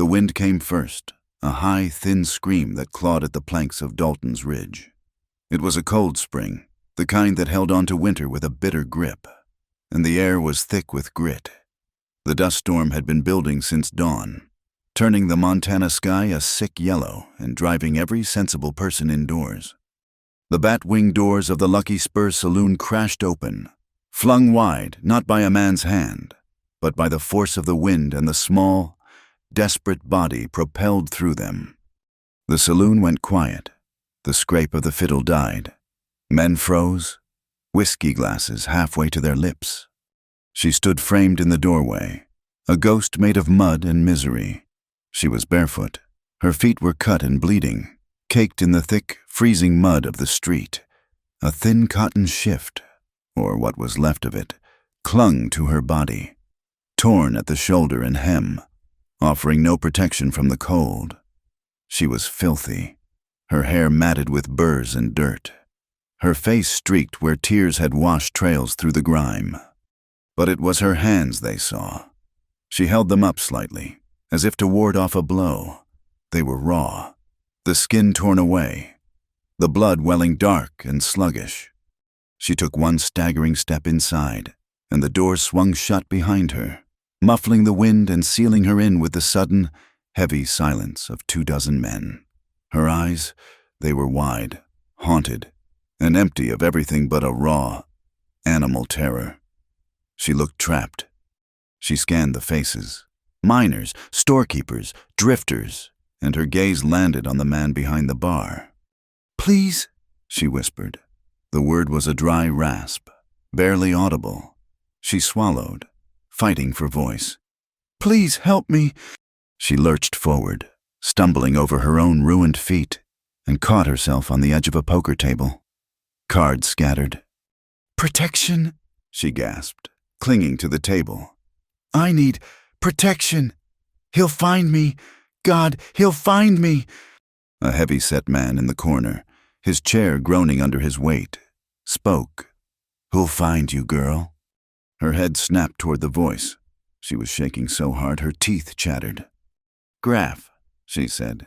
The wind came first, a high, thin scream that clawed at the planks of Dalton's Ridge. It was a cold spring, the kind that held on to winter with a bitter grip, and the air was thick with grit. The dust storm had been building since dawn, turning the Montana sky a sick yellow and driving every sensible person indoors. The bat-wing doors of the Lucky Spur Saloon crashed open, flung wide not by a man's hand, but by the force of the wind and the small, desperate body propelled through them. The saloon went quiet. The scrape of the fiddle died. Men froze, whiskey glasses halfway to their lips. She stood framed in the doorway, a ghost made of mud and misery. She was barefoot. Her feet were cut and bleeding, caked in the thick, freezing mud of the street. A thin cotton shift, or what was left of it, clung to her body, torn at the shoulder and hem, offering no protection from the cold. She was filthy, her hair matted with burrs and dirt, her face streaked where tears had washed trails through the grime. But it was her hands they saw. She held them up slightly, as if to ward off a blow. They were raw, the skin torn away, the blood welling dark and sluggish. She took one staggering step inside, and the door swung shut behind her, muffling the wind and sealing her in with the sudden, heavy silence of 24 men. Her eyes, they were wide, haunted, and empty of everything but a raw, animal terror. She looked trapped. She scanned the faces, miners, storekeepers, drifters, and her gaze landed on the man behind the bar. "Please," she whispered. The word was a dry rasp, barely audible. She swallowed, fighting for voice. "Please help me." She lurched forward, stumbling over her own ruined feet, and caught herself on the edge of a poker table. Cards scattered. "Protection," she gasped, clinging to the table. "I need protection. He'll find me. God, he'll find me." A heavy-set man in the corner, his chair groaning under his weight, spoke. "Who'll find you, girl?" Her head snapped toward the voice. She was shaking so hard her teeth chattered. "Graff," she said.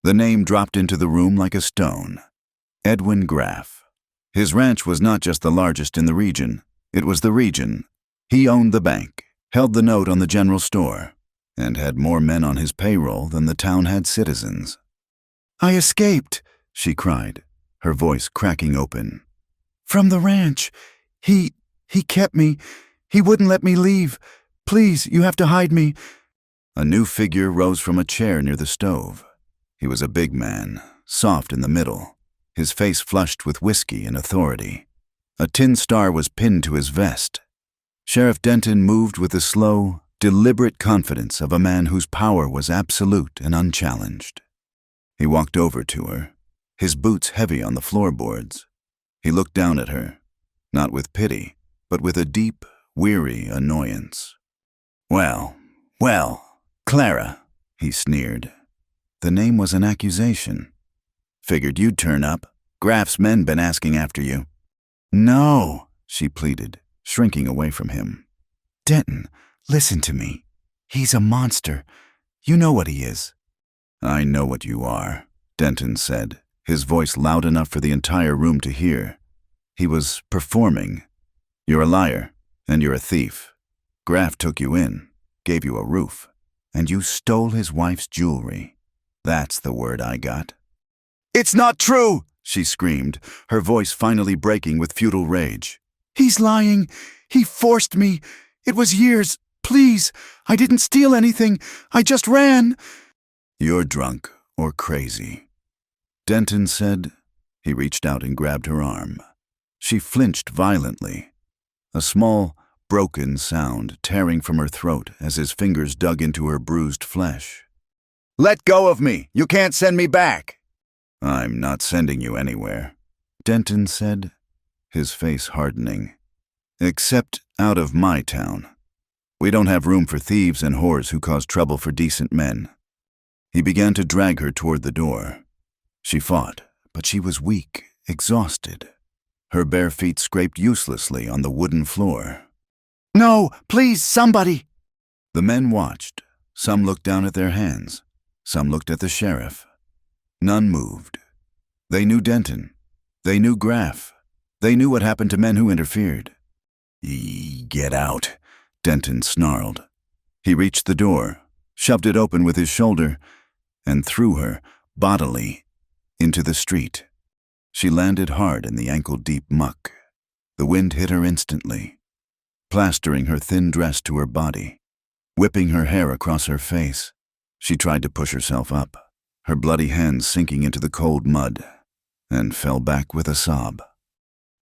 The name dropped into the room like a stone. Edwin Graff. His ranch was not just the largest in the region, it was the region. He owned the bank, held the note on the general store, and had more men on his payroll than the town had citizens. "I escaped," she cried, her voice cracking open. "From the ranch. He kept me. He wouldn't let me leave. Please, you have to hide me." A new figure rose from a chair near the stove. He was a big man, soft in the middle, his face flushed with whiskey and authority. A tin star was pinned to his vest. Sheriff Denton moved with the slow, deliberate confidence of a man whose power was absolute and unchallenged. He walked over to her, his boots heavy on the floorboards. He looked down at her, not with pity, but with a deep, weary annoyance. Well, Clara," he sneered. The name was an accusation. "Figured you'd turn up. Graff's men been asking after you." "No," she pleaded, shrinking away from him. "Denton, listen to me. He's a monster. You know what he is." "I know what you are," Denton said, his voice loud enough for the entire room to hear. He was performing. "You're a liar, and you're a thief. Graff took you in, gave you a roof, and you stole his wife's jewelry. That's the word I got." "It's not true!" she screamed, her voice finally breaking with futile rage. "He's lying. He forced me. It was years. Please, I didn't steal anything. I just ran." "You're drunk or crazy," Denton said. He reached out and grabbed her arm. She flinched violently, a small, broken sound tearing from her throat as his fingers dug into her bruised flesh. "Let go of me! You can't send me back!" "I'm not sending you anywhere," Denton said, his face hardening. "Except out of my town. We don't have room for thieves and whores who cause trouble for decent men." He began to drag her toward the door. She fought, but she was weak, exhausted. Her bare feet scraped uselessly on the wooden floor. "No, please, somebody!" The men watched, Some looked down at their hands. Some looked at the sheriff. None moved. They knew Denton. They knew Graff. They knew what happened to men who interfered. Get out, Denton snarled. He reached the door, shoved it open with his shoulder, and threw her, bodily, into the street. She landed hard in the ankle-deep muck. The wind hit her instantly, plastering her thin dress to her body, whipping her hair across her face. She tried to push herself up, her bloody hands sinking into the cold mud, and fell back with a sob.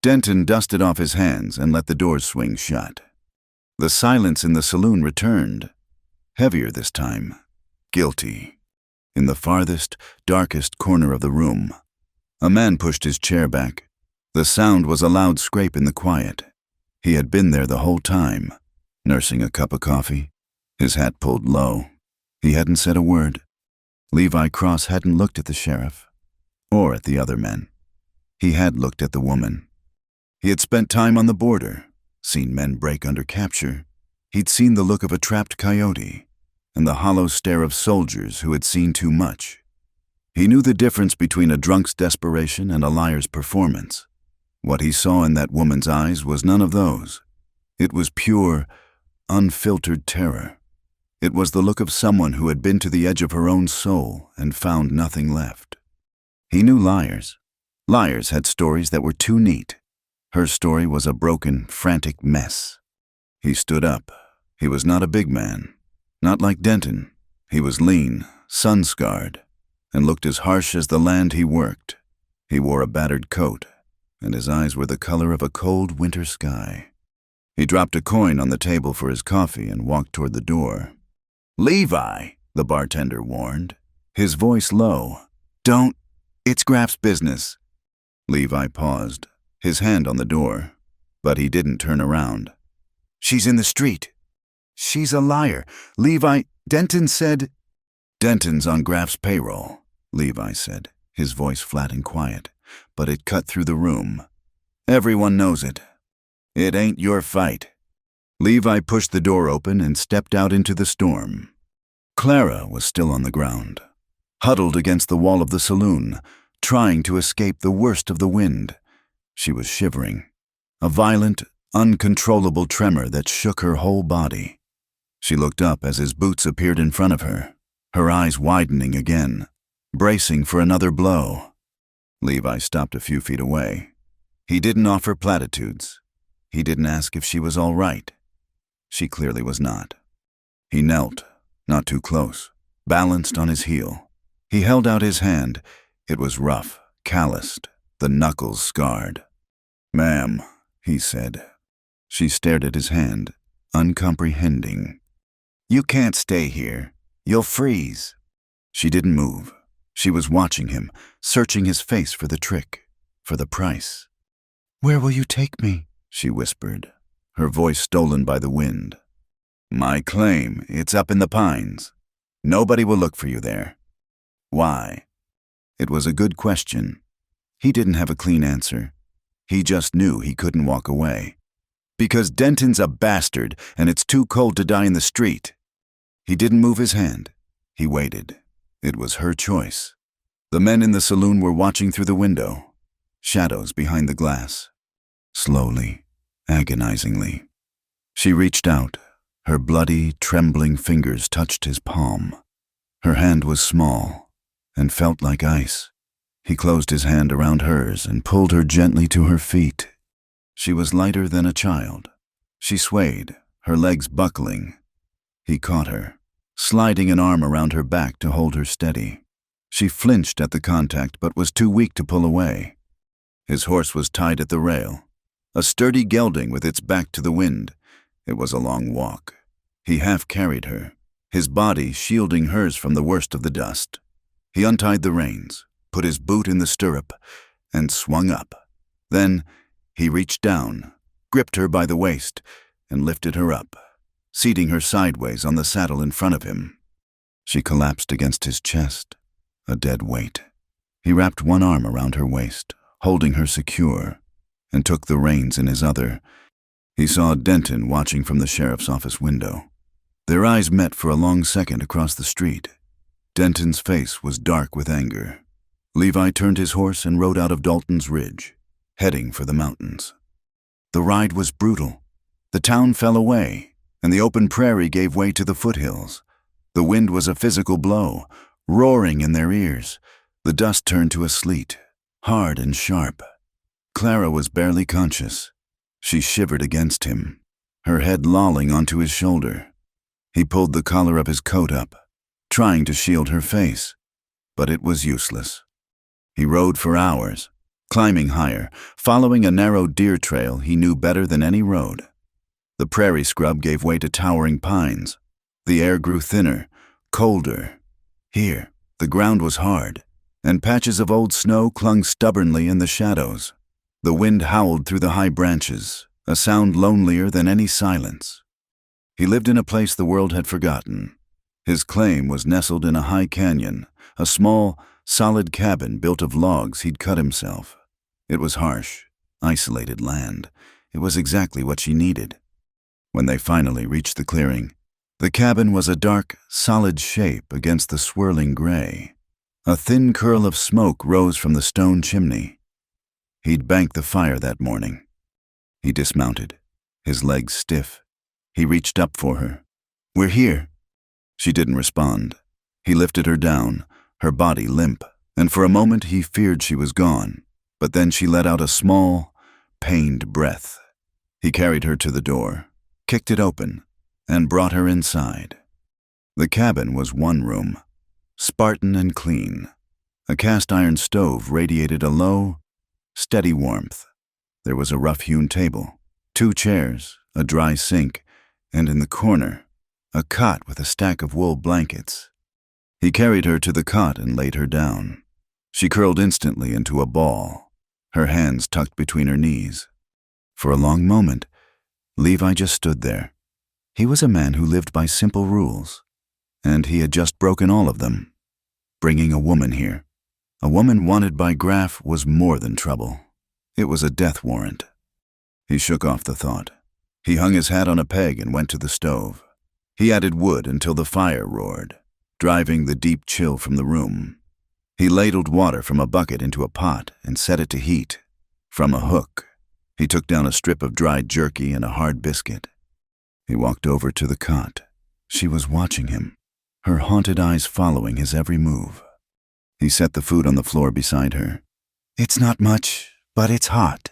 Denton dusted off his hands and let the doors swing shut. The silence in the saloon returned, heavier this time, guilty. In the farthest, darkest corner of the room, a man pushed his chair back. The sound was a loud scrape in the quiet. He had been there the whole time, nursing a cup of coffee, his hat pulled low. He hadn't said a word. Levi Cross hadn't looked at the sheriff, or at the other men. He had looked at the woman. He had spent time on the border, seen men break under capture. He'd seen the look of a trapped coyote, and the hollow stare of soldiers who had seen too much. He knew the difference between a drunk's desperation and a liar's performance. What he saw in that woman's eyes was none of those. It was pure, unfiltered terror. It was the look of someone who had been to the edge of her own soul and found nothing left. He knew liars. Liars had stories that were too neat. Her story was a broken, frantic mess. He stood up. He was not a big man. Not like Denton. He was lean, sun-scarred, and looked as harsh as the land he worked. He wore a battered coat, and his eyes were the color of a cold winter sky. He dropped a coin on the table for his coffee and walked toward the door. "Levi," the bartender warned, his voice low. "Don't. It's Graff's business." Levi paused, his hand on the door, but he didn't turn around. "She's in the street." "She's a liar. Levi, Denton said—" "Denton's on Graff's payroll," Levi said, his voice flat and quiet, but it cut through the room. "Everyone knows it. It ain't your fight." Levi pushed the door open and stepped out into the storm. Clara was still on the ground, huddled against the wall of the saloon, trying to escape the worst of the wind. She was shivering, a violent, uncontrollable tremor that shook her whole body. She looked up as his boots appeared in front of her, her eyes widening again, bracing for another blow. Levi stopped a few feet away. He didn't offer platitudes. He didn't ask if she was all right. She clearly was not. He knelt, not too close, balanced on his heel. He held out his hand. It was rough, calloused, the knuckles scarred. "Ma'am," he said. She stared at his hand, uncomprehending. "You can't stay here. You'll freeze." She didn't move. She was watching him, searching his face for the trick, for the price. "Where will you take me?" she whispered, her voice stolen by the wind. "My claim, it's up in the pines. Nobody will look for you there." "Why?" It was a good question. He didn't have a clean answer. He just knew he couldn't walk away. "Because Denton's a bastard, and it's too cold to die in the street." He didn't move his hand. He waited. It was her choice. The men in the saloon were watching through the window, shadows behind the glass. Slowly, agonizingly. She reached out. Her bloody, trembling fingers touched his palm. Her hand was small and felt like ice. He closed his hand around hers and pulled her gently to her feet. She was lighter than a child. She swayed, her legs buckling. He caught her, sliding an arm around her back to hold her steady. She flinched at the contact but was too weak to pull away. His horse was tied at the rail, a sturdy gelding with its back to the wind. It was a long walk. He half carried her, his body shielding hers from the worst of the dust. He untied the reins, put his boot in the stirrup, and swung up. Then he reached down, gripped her by the waist, and lifted her up, seating her sideways on the saddle in front of him. She collapsed against his chest, a dead weight. He wrapped one arm around her waist, holding her secure, and took the reins in his other. He saw Denton watching from the sheriff's office window. Their eyes met for a long second across the street. Denton's face was dark with anger. Levi turned his horse and rode out of Dalton's Ridge, heading for the mountains. The ride was brutal. The town fell away, and the open prairie gave way to the foothills. The wind was a physical blow, roaring in their ears. The dust turned to a sleet, hard and sharp. Clara was barely conscious. She shivered against him, her head lolling onto his shoulder. He pulled the collar of his coat up, trying to shield her face, but it was useless. He rode for hours, climbing higher, following a narrow deer trail he knew better than any road. The prairie scrub gave way to towering pines. The air grew thinner, colder. Here, the ground was hard, and patches of old snow clung stubbornly in the shadows. The wind howled through the high branches, a sound lonelier than any silence. He lived in a place the world had forgotten. His claim was nestled in a high canyon, a small, solid cabin built of logs he'd cut himself. It was harsh, isolated land. It was exactly what she needed. When they finally reached the clearing, the cabin was a dark, solid shape against the swirling gray. A thin curl of smoke rose from the stone chimney. He'd banked the fire that morning. He dismounted, his legs stiff. He reached up for her. "We're here." She didn't respond. He lifted her down, her body limp, and for a moment he feared she was gone, but then she let out a small, pained breath. He carried her to the door, kicked it open, and brought her inside. The cabin was one room, Spartan and clean. A cast-iron stove radiated a low, steady warmth. There was a rough-hewn table, 2 chairs, a dry sink, and in the corner, a cot with a stack of wool blankets. He carried her to the cot and laid her down. She curled instantly into a ball, her hands tucked between her knees. For a long moment, Levi just stood there. He was a man who lived by simple rules, and he had just broken all of them. Bringing a woman here, a woman wanted by Graff, was more than trouble. It was a death warrant. He shook off the thought. He hung his hat on a peg and went to the stove. He added wood until the fire roared, driving the deep chill from the room. He ladled water from a bucket into a pot and set it to heat. From a hook, he took down a strip of dried jerky and a hard biscuit. He walked over to the cot. She was watching him, her haunted eyes following his every move. He set the food on the floor beside her. "It's not much, but it's hot."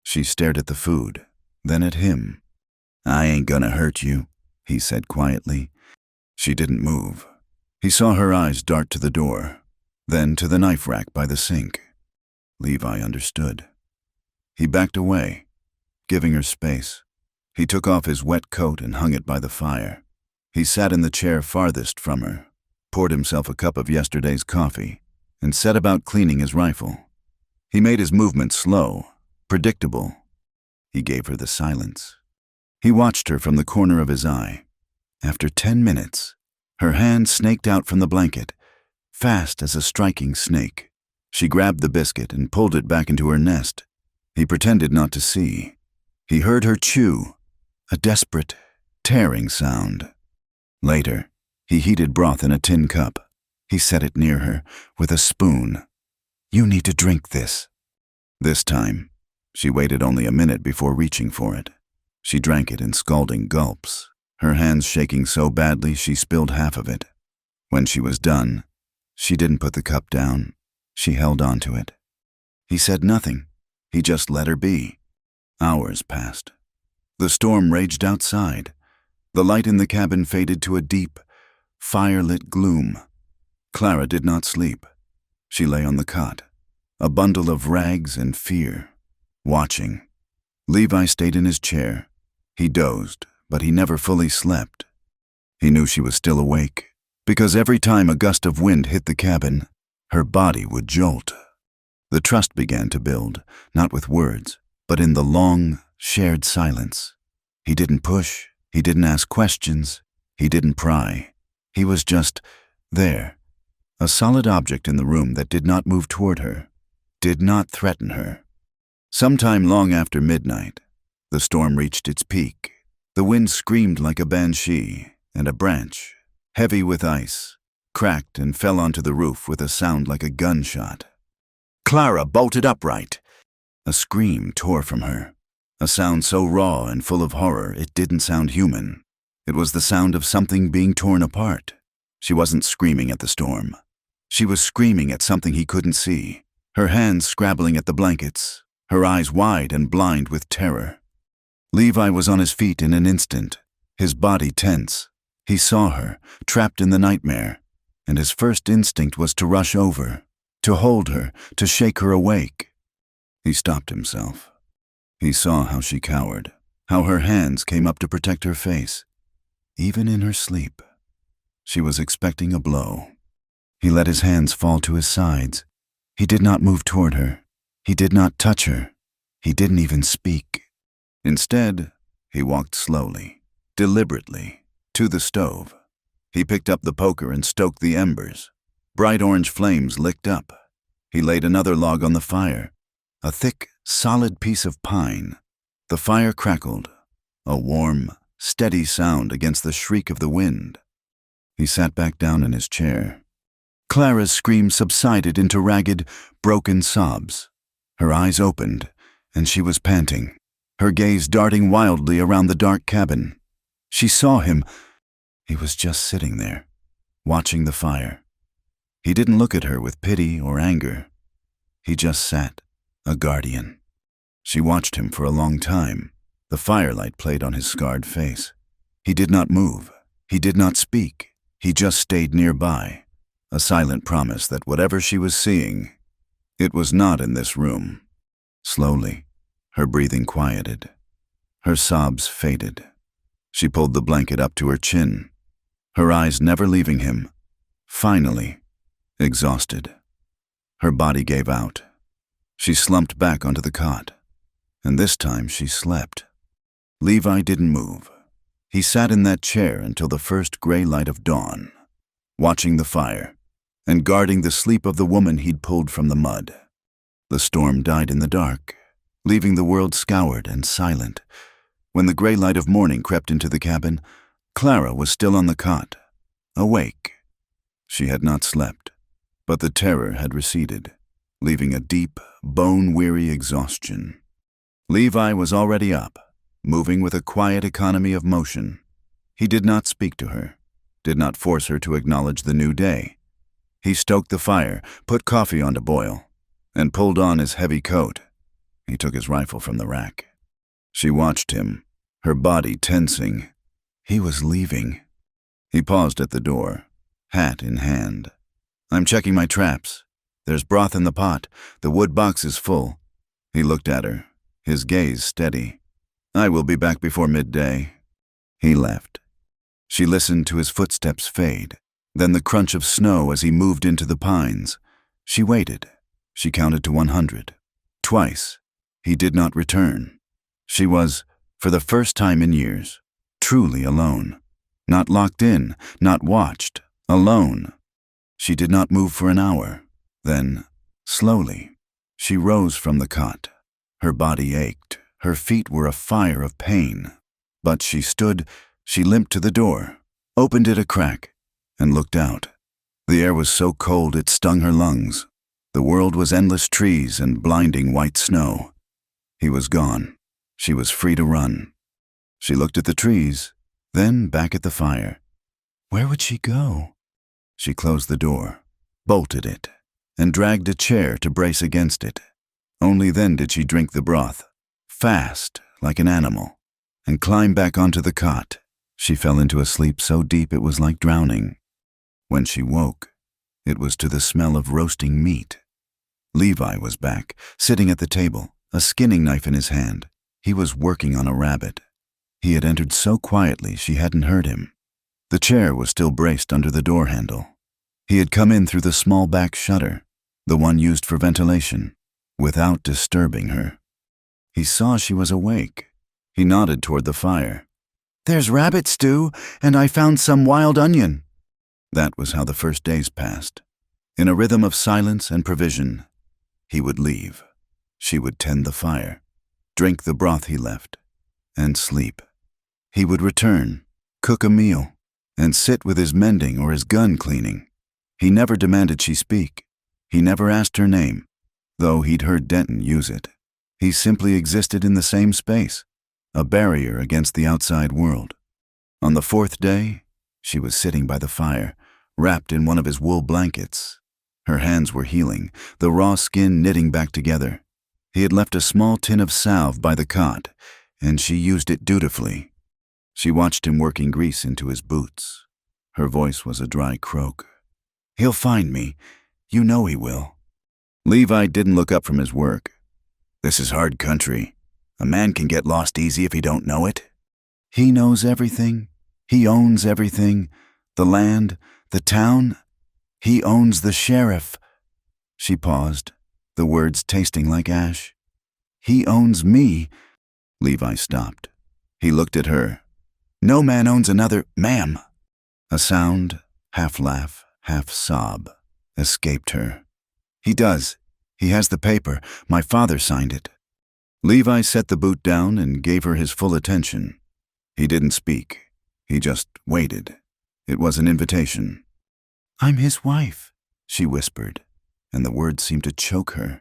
She stared at the food, then at him. "I ain't gonna hurt you," he said quietly. She didn't move. He saw her eyes dart to the door, then to the knife rack by the sink. Levi understood. He backed away, giving her space. He took off his wet coat and hung it by the fire. He sat in the chair farthest from her, poured himself a cup of yesterday's coffee, and set about cleaning his rifle. He made his movements slow, predictable. He gave her the silence. He watched her from the corner of his eye. After 10 minutes, her hand snaked out from the blanket, fast as a striking snake. She grabbed the biscuit and pulled it back into her nest. He pretended not to see. He heard her chew, a desperate, tearing sound. Later, he heated broth in a tin cup. He set it near her with a spoon. "You need to drink this." This time, she waited only a minute before reaching for it. She drank it in scalding gulps, her hands shaking so badly she spilled half of it. When she was done, she didn't put the cup down. She held on to it. He said nothing. He just let her be. Hours passed. The storm raged outside. The light in the cabin faded to a deep, fire-lit gloom. Clara did not sleep. She lay on the cot, a bundle of rags and fear, watching. Levi stayed in his chair. He dozed, but he never fully slept. He knew she was still awake, because every time a gust of wind hit the cabin, her body would jolt. The trust began to build, not with words, but in the long, shared silence. He didn't push, he didn't ask questions, he didn't pry. He was just there, a solid object in the room that did not move toward her, did not threaten her. Sometime long after midnight, the storm reached its peak. The wind screamed like a banshee, and a branch, heavy with ice, cracked and fell onto the roof with a sound like a gunshot. Clara bolted upright. A scream tore from her, a sound so raw and full of horror it didn't sound human. It was the sound of something being torn apart. She wasn't screaming at the storm. She was screaming at something he couldn't see, her hands scrabbling at the blankets, her eyes wide and blind with terror. Levi was on his feet in an instant, his body tense. He saw her, trapped in the nightmare, and his first instinct was to rush over, to hold her, to shake her awake. He stopped himself. He saw how she cowered, how her hands came up to protect her face. Even in her sleep, she was expecting a blow. He let his hands fall to his sides. He did not move toward her. He did not touch her. He didn't even speak. Instead, he walked slowly, deliberately, to the stove. He picked up the poker and stoked the embers. Bright orange flames licked up. He laid another log on the fire, a thick, solid piece of pine. The fire crackled, a warm, steady sound against the shriek of the wind. He sat back down in his chair. Clara's scream subsided into ragged, broken sobs. Her eyes opened, and she was panting, her gaze darting wildly around the dark cabin. She saw him. He was just sitting there, watching the fire. He didn't look at her with pity or anger. He just sat, a guardian. She watched him for a long time. The firelight played on his scarred face. He did not move. He did not speak. He just stayed nearby, a silent promise that whatever she was seeing, it was not in this room. Slowly, her breathing quieted. Her sobs faded. She pulled the blanket up to her chin, her eyes never leaving him. Finally, exhausted, her body gave out. She slumped back onto the cot, and this time she slept. Levi didn't move. He sat in that chair until the first gray light of dawn, watching the fire and guarding the sleep of the woman he'd pulled from the mud. The storm died in the dark, leaving the world scoured and silent. When the gray light of morning crept into the cabin, Clara was still on the cot, awake. She had not slept, but the terror had receded, leaving a deep, bone-weary exhaustion. Levi was already up, moving with a quiet economy of motion. He did not speak to her, did not force her to acknowledge the new day. He stoked the fire, put coffee on to boil, and pulled on his heavy coat. He took his rifle from the rack. She watched him, her body tensing. He was leaving. He paused at the door, hat in hand. "I'm checking my traps. There's broth in the pot. The wood box is full." He looked at her, his gaze steady. "I will be back before midday." He left. She listened to his footsteps fade, then the crunch of snow as he moved into the pines. She waited. She counted to 100. Twice. He did not return. She was, for the first time in years, truly alone. Not locked in, not watched, alone. She did not move for an hour. Then, slowly, she rose from the cot. Her body ached. Her feet were a fire of pain. But she stood, she limped to the door, opened it a crack, and looked out. The air was so cold it stung her lungs. The world was endless trees and blinding white snow. He was gone. She was free to run. She looked at the trees, then back at the fire. Where would she go? She closed the door, bolted it, and dragged a chair to brace against it. Only then did she drink the broth, fast, like an animal, and climb back onto the cot. She fell into a sleep so deep it was like drowning. When she woke, it was to the smell of roasting meat. Levi was back, sitting at the table, a skinning knife in his hand. He was working on a rabbit. He had entered so quietly she hadn't heard him. The chair was still braced under the door handle. He had come in through the small back shutter, the one used for ventilation, without disturbing her. He saw she was awake. He nodded toward the fire. "There's rabbit stew, and I found some wild onion." That was how the first days passed. In a rhythm of silence and provision, he would leave. She would tend the fire, drink the broth he left, and sleep. He would return, cook a meal, and sit with his mending or his gun cleaning. He never demanded she speak. He never asked her name, though he'd heard Denton use it. He simply existed in the same space, a barrier against the outside world. On the fourth day, she was sitting by the fire, wrapped in one of his wool blankets. Her hands were healing, the raw skin knitting back together. He had left a small tin of salve by the cot, and she used it dutifully. She watched him working grease into his boots. Her voice was a dry croak. "He'll find me. You know he will." Levi didn't look up from his work. "This is hard country. A man can get lost easy if he don't know it." "He knows everything. He owns everything. The land, the town. He owns the sheriff." She paused, the words tasting like ash. "He owns me." Levi stopped. He looked at her. "No man owns another, ma'am." A sound, half laugh, half sob, escaped her. "He does. He has the paper. My father signed it." Levi set the boot down and gave her his full attention. He didn't speak. He just waited. It was an invitation. "I'm his wife," she whispered, and the words seemed to choke her.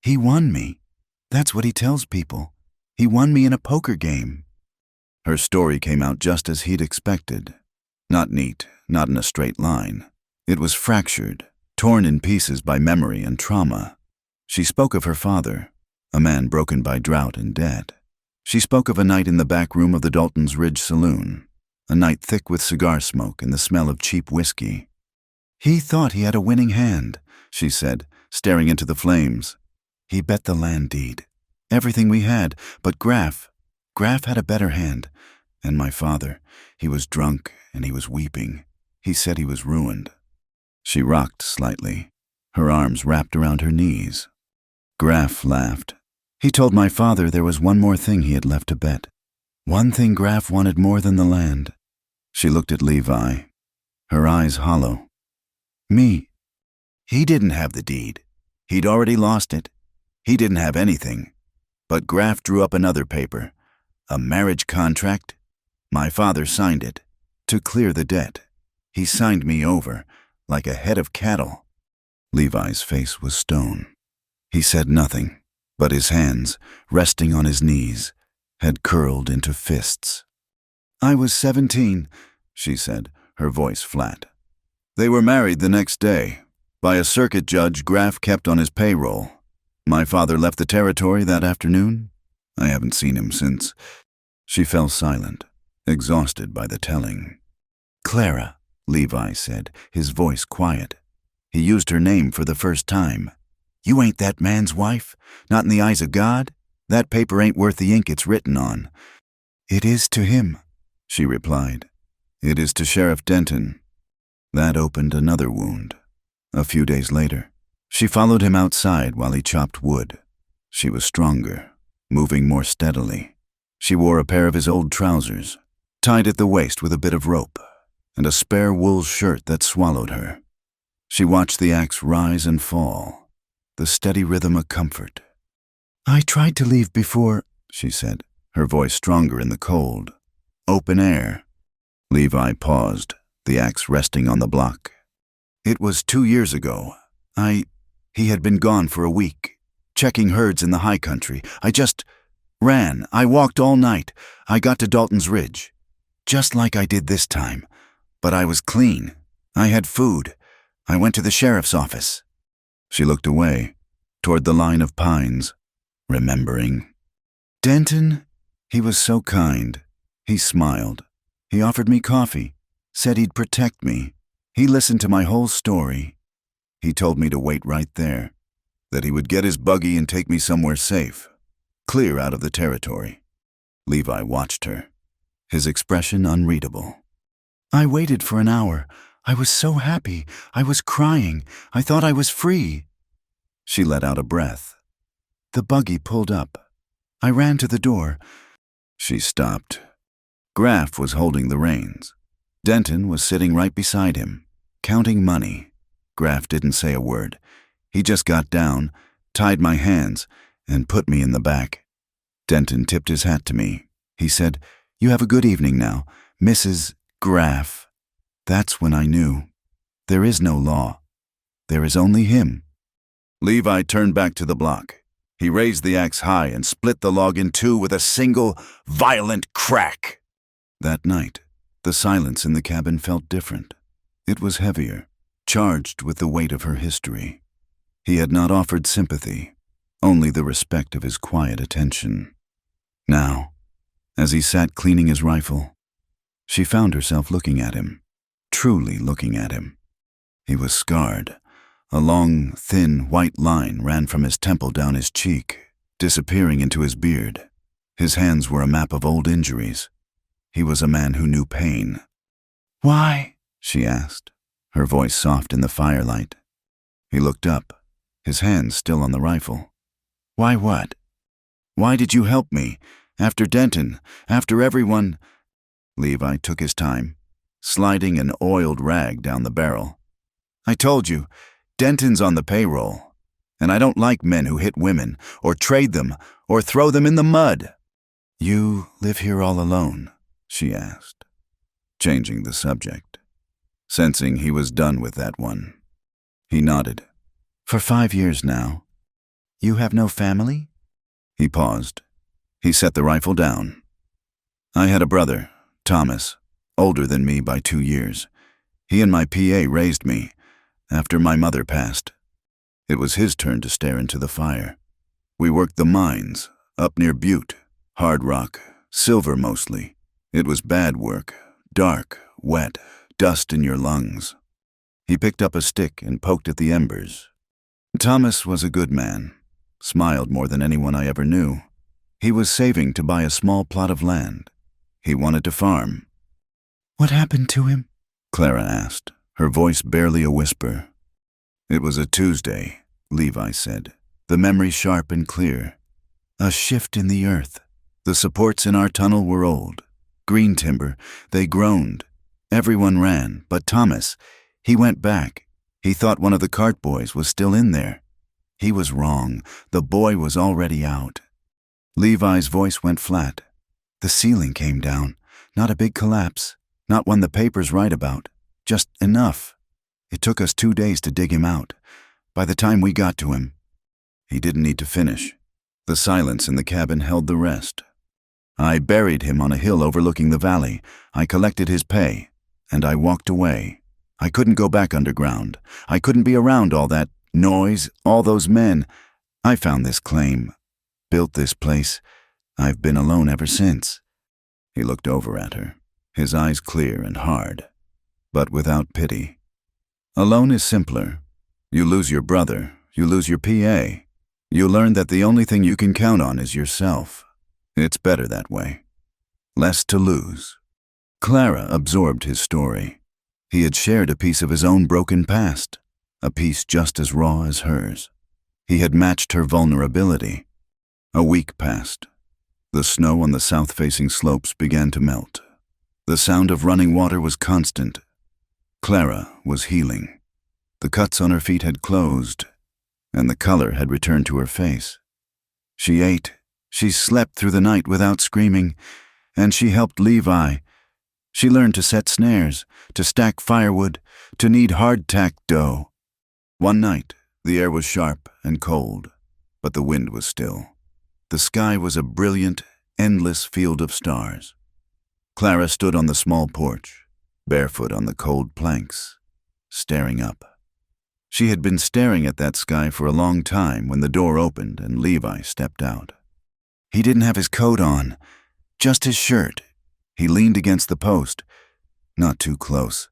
"He won me. That's what he tells people. He won me in a poker game." Her story came out just as he'd expected. Not neat, not in a straight line. It was fractured, torn in pieces by memory and trauma. She spoke of her father, a man broken by drought and debt. She spoke of a night in the back room of the Dalton's Ridge Saloon, a night thick with cigar smoke and the smell of cheap whiskey. "He thought he had a winning hand," she said, staring into the flames. "He bet the land deed. Everything we had, but Graff had a better hand. And my father, he was drunk and he was weeping. He said he was ruined." She rocked slightly, her arms wrapped around her knees. Graff laughed. "He told my father there was one more thing he had left to bet. One thing Graff wanted more than the land." She looked at Levi, her eyes hollow. "Me. He didn't have the deed. He'd already lost it. He didn't have anything. But Graff drew up another paper, a marriage contract. My father signed it, to clear the debt. He signed me over, like a head of cattle." Levi's face was stone. He said nothing, but his hands, resting on his knees, had curled into fists. "I was 17, she said, her voice flat. "They were married the next day. By a circuit judge Graff kept on his payroll. My father left the territory that afternoon. I haven't seen him since." She fell silent, exhausted by the telling. "Clara," Levi said, his voice quiet. He used her name for the first time. "You ain't that man's wife, not in the eyes of God. That paper ain't worth the ink it's written on." "It is to him," she replied. "It is to Sheriff Denton." That opened another wound. A few days later, she followed him outside while he chopped wood. She was stronger, moving more steadily. She wore a pair of his old trousers, tied at the waist with a bit of rope, and a spare wool shirt that swallowed her. She watched the axe rise and fall, the steady rhythm a comfort. "I tried to leave before," she said, her voice stronger in the cold. "Open air." Levi paused, the axe resting on the block. "It was 2 years ago. He had been gone for a week, checking herds in the high country. I just ran. I walked all night. I got to Dalton's Ridge, just like I did this time. But I was clean. I had food. I went to the sheriff's office." She looked away, toward the line of pines, remembering. "Denton, he was so kind. He smiled. He offered me coffee, said he'd protect me. He listened to my whole story. He told me to wait right there, that he would get his buggy and take me somewhere safe, clear out of the territory." Levi watched her, his expression unreadable. "I waited for an hour. I was so happy. I was crying. I thought I was free." She let out a breath. "The buggy pulled up. I ran to the door." She stopped. Graff was holding the reins. Denton was sitting right beside him, counting money. Graff didn't say a word. He just got down, tied my hands, and put me in the back. Denton tipped his hat to me. He said, "You have a good evening now, Mrs. Graff." That's when I knew. There is no law. There is only him. Levi turned back to the block. He raised the axe high and split the log in two with a single, violent crack. That night, the silence in the cabin felt different. It was heavier, charged with the weight of her history. He had not offered sympathy, only the respect of his quiet attention. Now, as he sat cleaning his rifle, she found herself looking at him, truly looking at him. He was scarred. A long, thin, white line ran from his temple down his cheek, disappearing into his beard. His hands were a map of old injuries. He was a man who knew pain. "Why?" she asked, her voice soft in the firelight. He looked up, his hands still on the rifle. "Why what? Why did you help me? After Denton, after everyone—" Levi took his time, sliding an oiled rag down the barrel. "I told you, Denton's on the payroll, and I don't like men who hit women, or trade them, or throw them in the mud." "You live here all alone?" she asked, changing the subject, sensing he was done with that one. He nodded. "For 5 years now. You have no family?" He paused. He set the rifle down. "I had a brother, Thomas, older than me by 2 years. He and my PA raised me after my mother passed. It was his turn to stare into the fire. We worked the mines, up near Butte, hard rock, silver mostly. It was bad work, dark, wet, dust in your lungs." He picked up a stick and poked at the embers. "Thomas was a good man, smiled more than anyone I ever knew. He was saving to buy a small plot of land. He wanted to farm." "What happened to him?" Clara asked, her voice barely a whisper. "It was a Tuesday," Levi said, the memory sharp and clear. "A shift in the earth. The supports in our tunnel were old. Green timber. They groaned. Everyone ran, but Thomas, he went back. He thought one of the cart boys was still in there. He was wrong. The boy was already out." Levi's voice went flat. "The ceiling came down. Not a big collapse. Not one the papers write about. Just enough. It took us 2 days to dig him out. By the time we got to him—" He didn't need to finish. The silence in the cabin held the rest. "I buried him on a hill overlooking the valley. I collected his pay, and I walked away. I couldn't go back underground. I couldn't be around all that noise, all those men. I found this claim, built this place. I've been alone ever since." He looked over at her, his eyes clear and hard, but without pity. "Alone is simpler. You lose your brother, you lose your PA. You learn that the only thing you can count on is yourself. It's better that way. Less to lose." Clara absorbed his story. He had shared a piece of his own broken past, a piece just as raw as hers. He had matched her vulnerability. A week passed. The snow on the south-facing slopes began to melt. The sound of running water was constant. Clara was healing. The cuts on her feet had closed, and the color had returned to her face. She ate. She slept through the night without screaming, and she helped Levi. She learned to set snares, to stack firewood, to knead hardtack dough. One night, the air was sharp and cold, but the wind was still. The sky was a brilliant, endless field of stars. Clara stood on the small porch, barefoot on the cold planks, staring up. She had been staring at that sky for a long time when the door opened and Levi stepped out. He didn't have his coat on, just his shirt. He leaned against the post, not too close,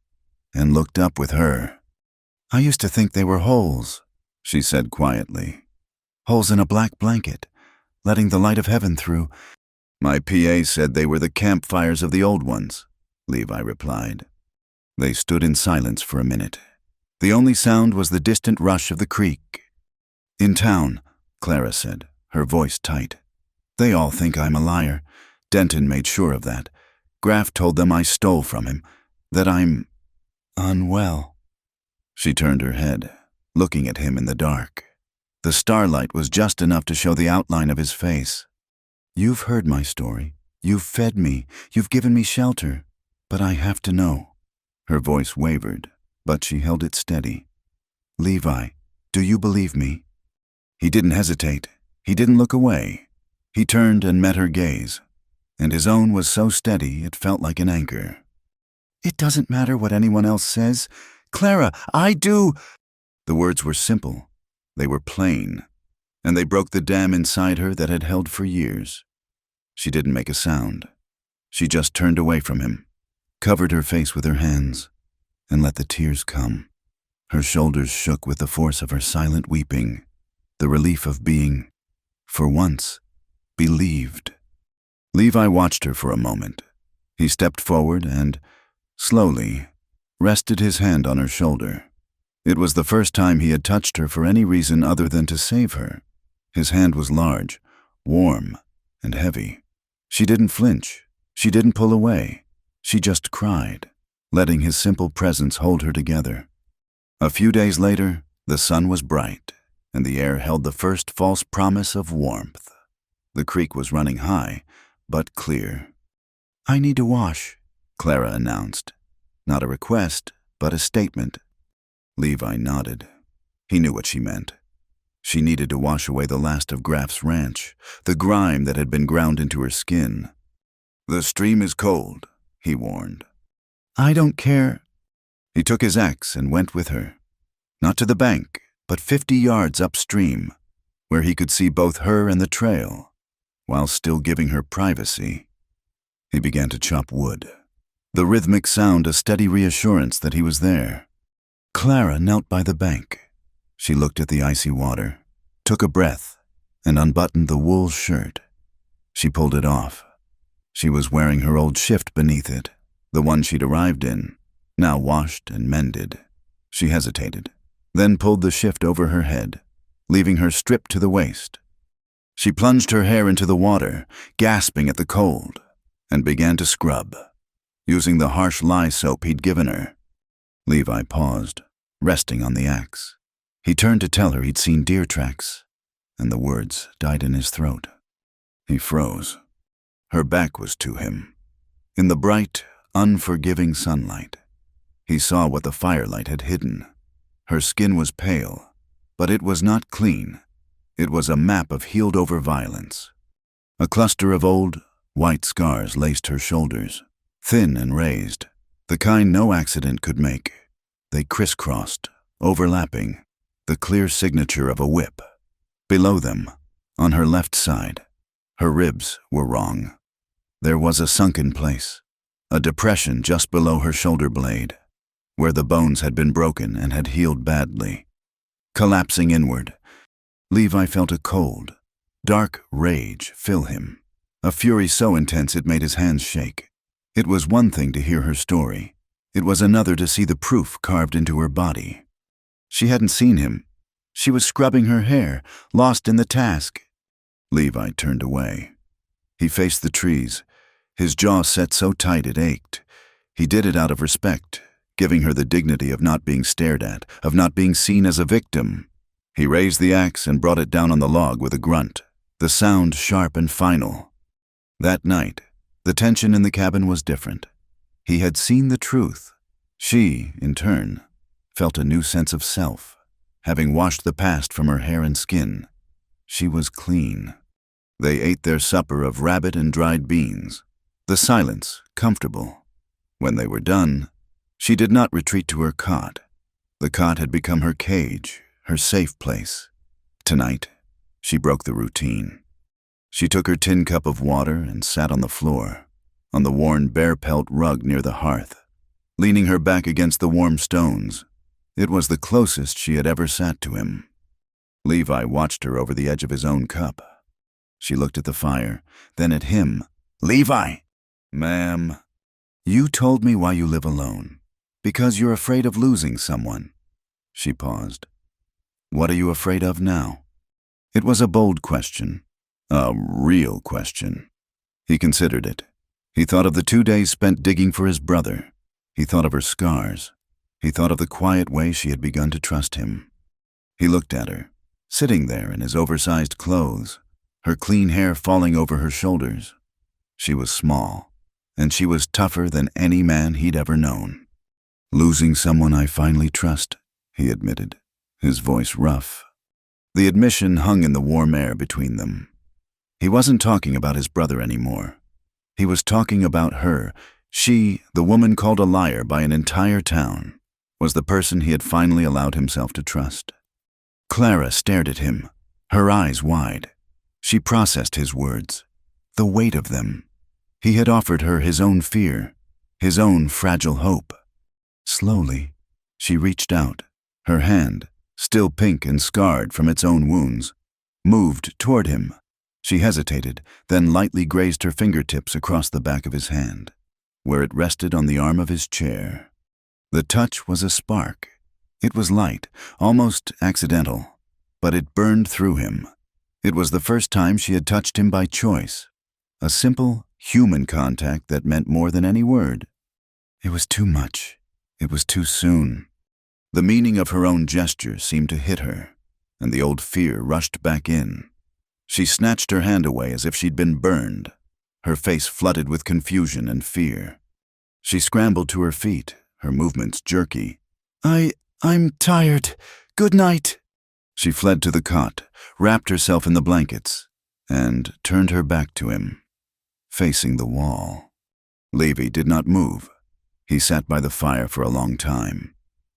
and looked up with her. "I used to think they were holes," she said quietly. "Holes in a black blanket, letting the light of heaven through." "My PA said they were the campfires of the old ones," Levi replied. They stood in silence for a minute. The only sound was the distant rush of the creek. "In town," Clara said, her voice tight. "They all think I'm a liar. Denton made sure of that. Graff told them I stole from him, that I'm unwell." She turned her head, looking at him in the dark. The starlight was just enough to show the outline of his face. "You've heard my story. You've fed me. You've given me shelter. But I have to know. Her voice wavered, but she held it steady. "Levi, do you believe me?" He didn't hesitate. He didn't look away. He turned and met her gaze, and his own was so steady it felt like an anchor. "It doesn't matter what anyone else says. Clara, I do." The words were simple. They were plain, and they broke the dam inside her that had held for years. She didn't make a sound. She just turned away from him, covered her face with her hands, and let the tears come. Her shoulders shook with the force of her silent weeping, the relief of being, for once, believed. Levi watched her for a moment. He stepped forward and, slowly, rested his hand on her shoulder. It was the first time he had touched her for any reason other than to save her. His hand was large, warm, and heavy. She didn't flinch. She didn't pull away. She just cried, letting his simple presence hold her together. A few days later, the sun was bright, and the air held the first false promise of warmth. The creek was running high, but clear. "I need to wash," Clara announced. Not a request, but a statement. Levi nodded. He knew what she meant. She needed to wash away the last of Graf's ranch, the grime that had been ground into her skin. "The stream is cold," he warned. "I don't care." He took his axe and went with her. Not to the bank, but 50 yards upstream, where he could see both her and the trail, while still giving her privacy. He began to chop wood, the rhythmic sound a steady reassurance that he was there. Clara knelt by the bank. She looked at the icy water, took a breath, and unbuttoned the wool shirt. She pulled it off. She was wearing her old shift beneath it, the one she'd arrived in, now washed and mended. She hesitated, then pulled the shift over her head, leaving her stripped to the waist. She plunged her hair into the water, gasping at the cold, and began to scrub, using the harsh lye soap he'd given her. Levi paused, resting on the axe. He turned to tell her he'd seen deer tracks, and the words died in his throat. He froze. Her back was to him. In the bright, unforgiving sunlight, he saw what the firelight had hidden. Her skin was pale, but it was not clean. It was a map of healed-over violence. A cluster of old, white scars laced her shoulders, thin and raised, the kind no accident could make. They crisscrossed, overlapping, the clear signature of a whip. Below them, on her left side, her ribs were wrong. There was a sunken place, a depression just below her shoulder blade, where the bones had been broken and had healed badly. Collapsing inward, Levi felt a cold, dark rage fill him, a fury so intense it made his hands shake. It was one thing to hear her story. It was another to see the proof carved into her body. She hadn't seen him. She was scrubbing her hair, lost in the task. Levi turned away. He faced the trees, his jaw set so tight it ached. He did it out of respect, giving her the dignity of not being stared at, of not being seen as a victim. He raised the axe and brought it down on the log with a grunt, the sound sharp and final. That night, the tension in the cabin was different. He had seen the truth. She, in turn, felt a new sense of self. Having washed the past from her hair and skin, she was clean. They ate their supper of rabbit and dried beans, the silence comfortable. When they were done, she did not retreat to her cot. The cot had become her cage, her safe place. Tonight, she broke the routine. She took her tin cup of water and sat on the floor, on the worn bear pelt rug near the hearth, leaning her back against the warm stones. It was the closest she had ever sat to him. Levi watched her over the edge of his own cup. She looked at the fire, then at him. "Levi!" "Ma'am." "You told me why you live alone. Because you're afraid of losing someone." She paused. "What are you afraid of now?" It was a bold question. A real question. He considered it. He thought of the 2 days spent digging for his brother. He thought of her scars. He thought of the quiet way she had begun to trust him. He looked at her, sitting there in his oversized clothes, her clean hair falling over her shoulders. She was small, and she was tougher than any man he'd ever known. Losing someone I finally trust, he admitted, his voice rough. The admission hung in the warm air between them. He wasn't talking about his brother anymore. He was talking about her. She, the woman called a liar by an entire town, was the person he had finally allowed himself to trust. Clara stared at him, her eyes wide. She processed his words, the weight of them. He had offered her his own fear, his own fragile hope. Slowly, she reached out. Her hand, still pink and scarred from its own wounds, moved toward him. She hesitated, then lightly grazed her fingertips across the back of his hand, where it rested on the arm of his chair. The touch was a spark. It was light, almost accidental, but it burned through him. It was the first time she had touched him by choice, a simple, human contact that meant more than any word. It was too much. It was too soon. The meaning of her own gesture seemed to hit her, and the old fear rushed back in. She snatched her hand away as if she'd been burned, her face flooded with confusion and fear. She scrambled to her feet, her movements jerky. I'm tired. Good night. She fled to the cot, wrapped herself in the blankets, and turned her back to him, facing the wall. Levi did not move. He sat by the fire for a long time,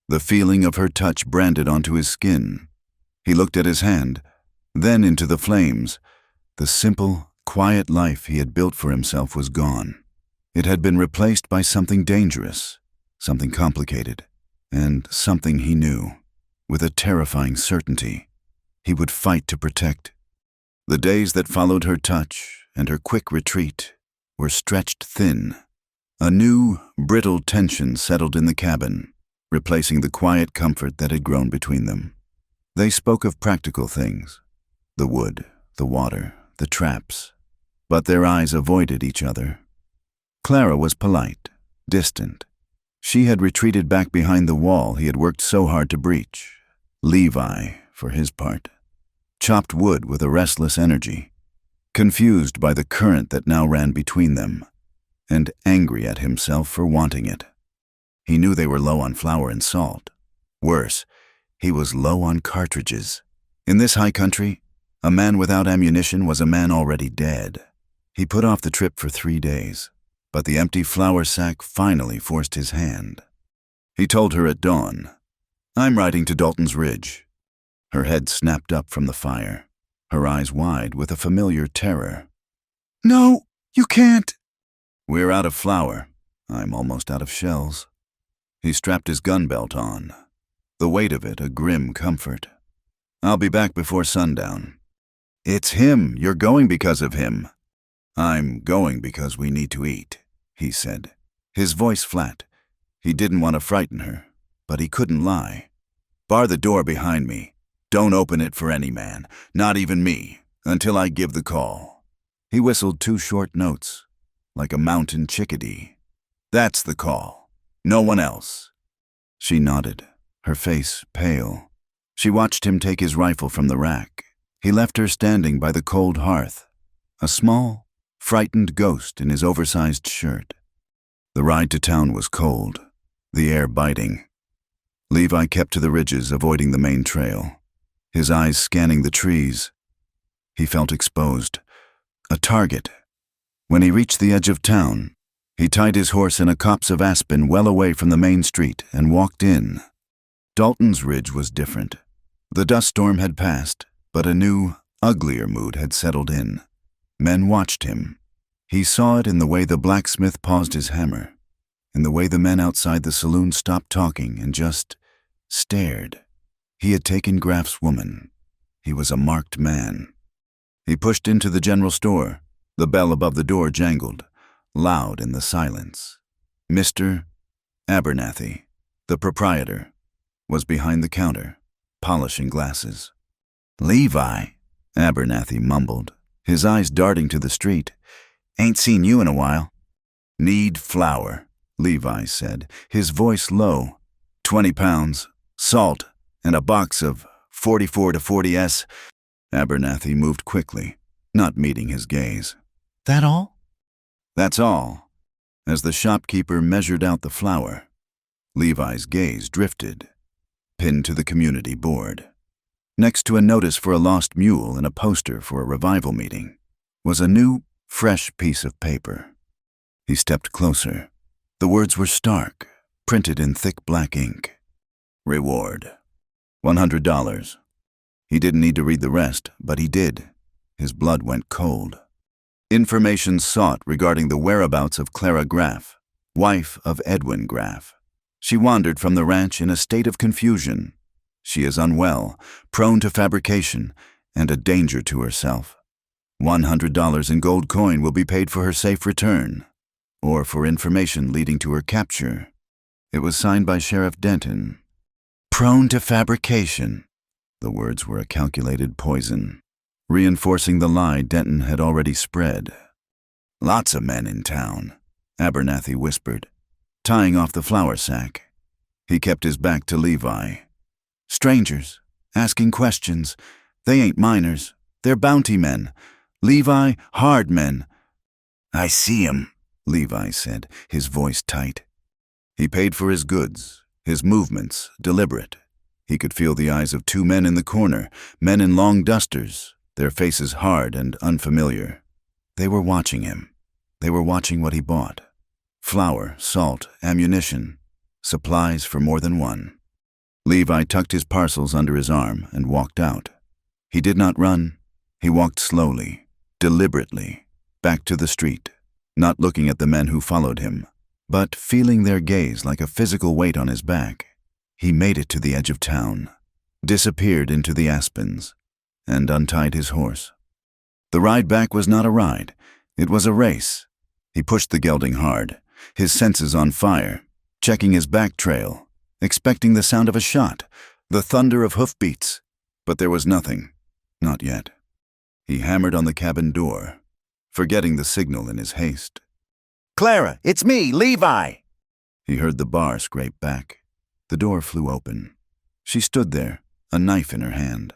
the feeling of her touch branded onto his skin. He looked at his hand, then into the flames. The simple, quiet life he had built for himself was gone. It had been replaced by something dangerous, something complicated, and something he knew, with a terrifying certainty, he would fight to protect. The days that followed her touch and her quick retreat were stretched thin. A new, brittle tension settled in the cabin, replacing the quiet comfort that had grown between them. They spoke of practical things, the wood, the water, the traps, but their eyes avoided each other. Clara was polite, distant. She had retreated back behind the wall he had worked so hard to breach. Levi, for his part, chopped wood with a restless energy, confused by the current that now ran between them, and angry at himself for wanting it. He knew they were low on flour and salt. Worse, he was low on cartridges. In this high country, a man without ammunition was a man already dead. He put off the trip for 3 days, but the empty flour sack finally forced his hand. He told her at dawn, "I'm riding to Dalton's Ridge." Her head snapped up from the fire, her eyes wide with a familiar terror. "No, you can't." "We're out of flour. I'm almost out of shells." He strapped his gun belt on, the weight of it a grim comfort. "I'll be back before sundown." "It's him. You're going because of him." "I'm going because we need to eat," he said, his voice flat. He didn't want to frighten her, but he couldn't lie. "Bar the door behind me. Don't open it for any man, not even me, until I give the call." He whistled 2 short notes, like a mountain chickadee. "That's the call. No one else." She nodded, her face pale. She watched him take his rifle from the rack. He left her standing by the cold hearth, a small, frightened ghost in his oversized shirt. The ride to town was cold, the air biting. Levi kept to the ridges, avoiding the main trail, his eyes scanning the trees. He felt exposed, a target. When he reached the edge of town, he tied his horse in a copse of aspen well away from the main street and walked in. Dalton's Ridge was different. The dust storm had passed, but a new, uglier mood had settled in. Men watched him. He saw it in the way the blacksmith paused his hammer, in the way the men outside the saloon stopped talking and just stared. He had taken Graff's woman. He was a marked man. He pushed into the general store. The bell above the door jangled, loud in the silence. Mr. Abernathy, the proprietor, was behind the counter, polishing glasses. "Levi," Abernathy mumbled, his eyes darting to the street. "Ain't seen you in a while." "Need flour," Levi said, his voice low. 20 pounds, salt, and a box of 44 to 40s. Abernathy moved quickly, not meeting his gaze. "That all?" "That's all," as the shopkeeper measured out the flour. Levi's gaze drifted, pinned to the community board. Next to a notice for a lost mule and a poster for a revival meeting was a new, fresh piece of paper. He stepped closer. The words were stark, printed in thick black ink. Reward. $100. He didn't need to read the rest, but he did. His blood went cold. Information sought regarding the whereabouts of Clara Graff, wife of Edwin Graff. She wandered from the ranch in a state of confusion. She is unwell, prone to fabrication, and a danger to herself. $100 in gold coin will be paid for her safe return, or for information leading to her capture. It was signed by Sheriff Denton. Prone to fabrication. The words were a calculated poison, reinforcing the lie Denton had already spread. Lots of men in town, Abernathy whispered, tying off the flour sack. He kept his back to Levi. Strangers, asking questions. They ain't miners. They're bounty men. Levi, hard men. I see 'em, Levi said, his voice tight. He paid for his goods, his movements deliberate. He could feel the eyes of two men in the corner, men in long dusters, their faces hard and unfamiliar. They were watching him. They were watching what he bought. Flour, salt, ammunition, supplies for more than one. Levi tucked his parcels under his arm and walked out. He did not run. He walked slowly, deliberately, back to the street, not looking at the men who followed him, but feeling their gaze like a physical weight on his back. He made it to the edge of town, disappeared into the aspens, and untied his horse. The ride back was not a ride. It was a race. He pushed the gelding hard, his senses on fire, checking his back trail, expecting the sound of a shot, the thunder of hoofbeats. But there was nothing. Not yet. He hammered on the cabin door, forgetting the signal in his haste. Clara, it's me, Levi! He heard the bar scrape back. The door flew open. She stood there, a knife in her hand.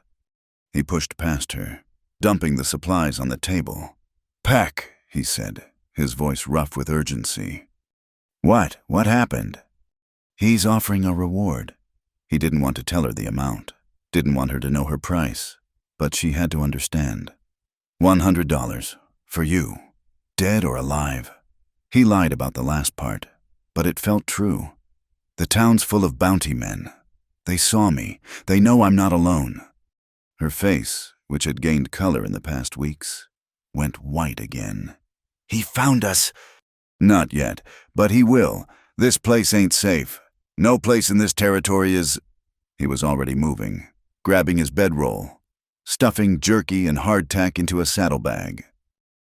He pushed past her, dumping the supplies on the table. Pack, he said, his voice rough with urgency. What? What happened? He's offering a reward. He didn't want to tell her the amount, didn't want her to know her price, but she had to understand. $100, for you, dead or alive. He lied about the last part, but it felt true. The town's full of bounty men. They saw me. They know I'm not alone. Her face, which had gained color in the past weeks, went white again. He found us. Not yet, but he will. This place ain't safe. No place in this territory is... He was already moving, grabbing his bedroll, stuffing jerky and hardtack into a saddlebag.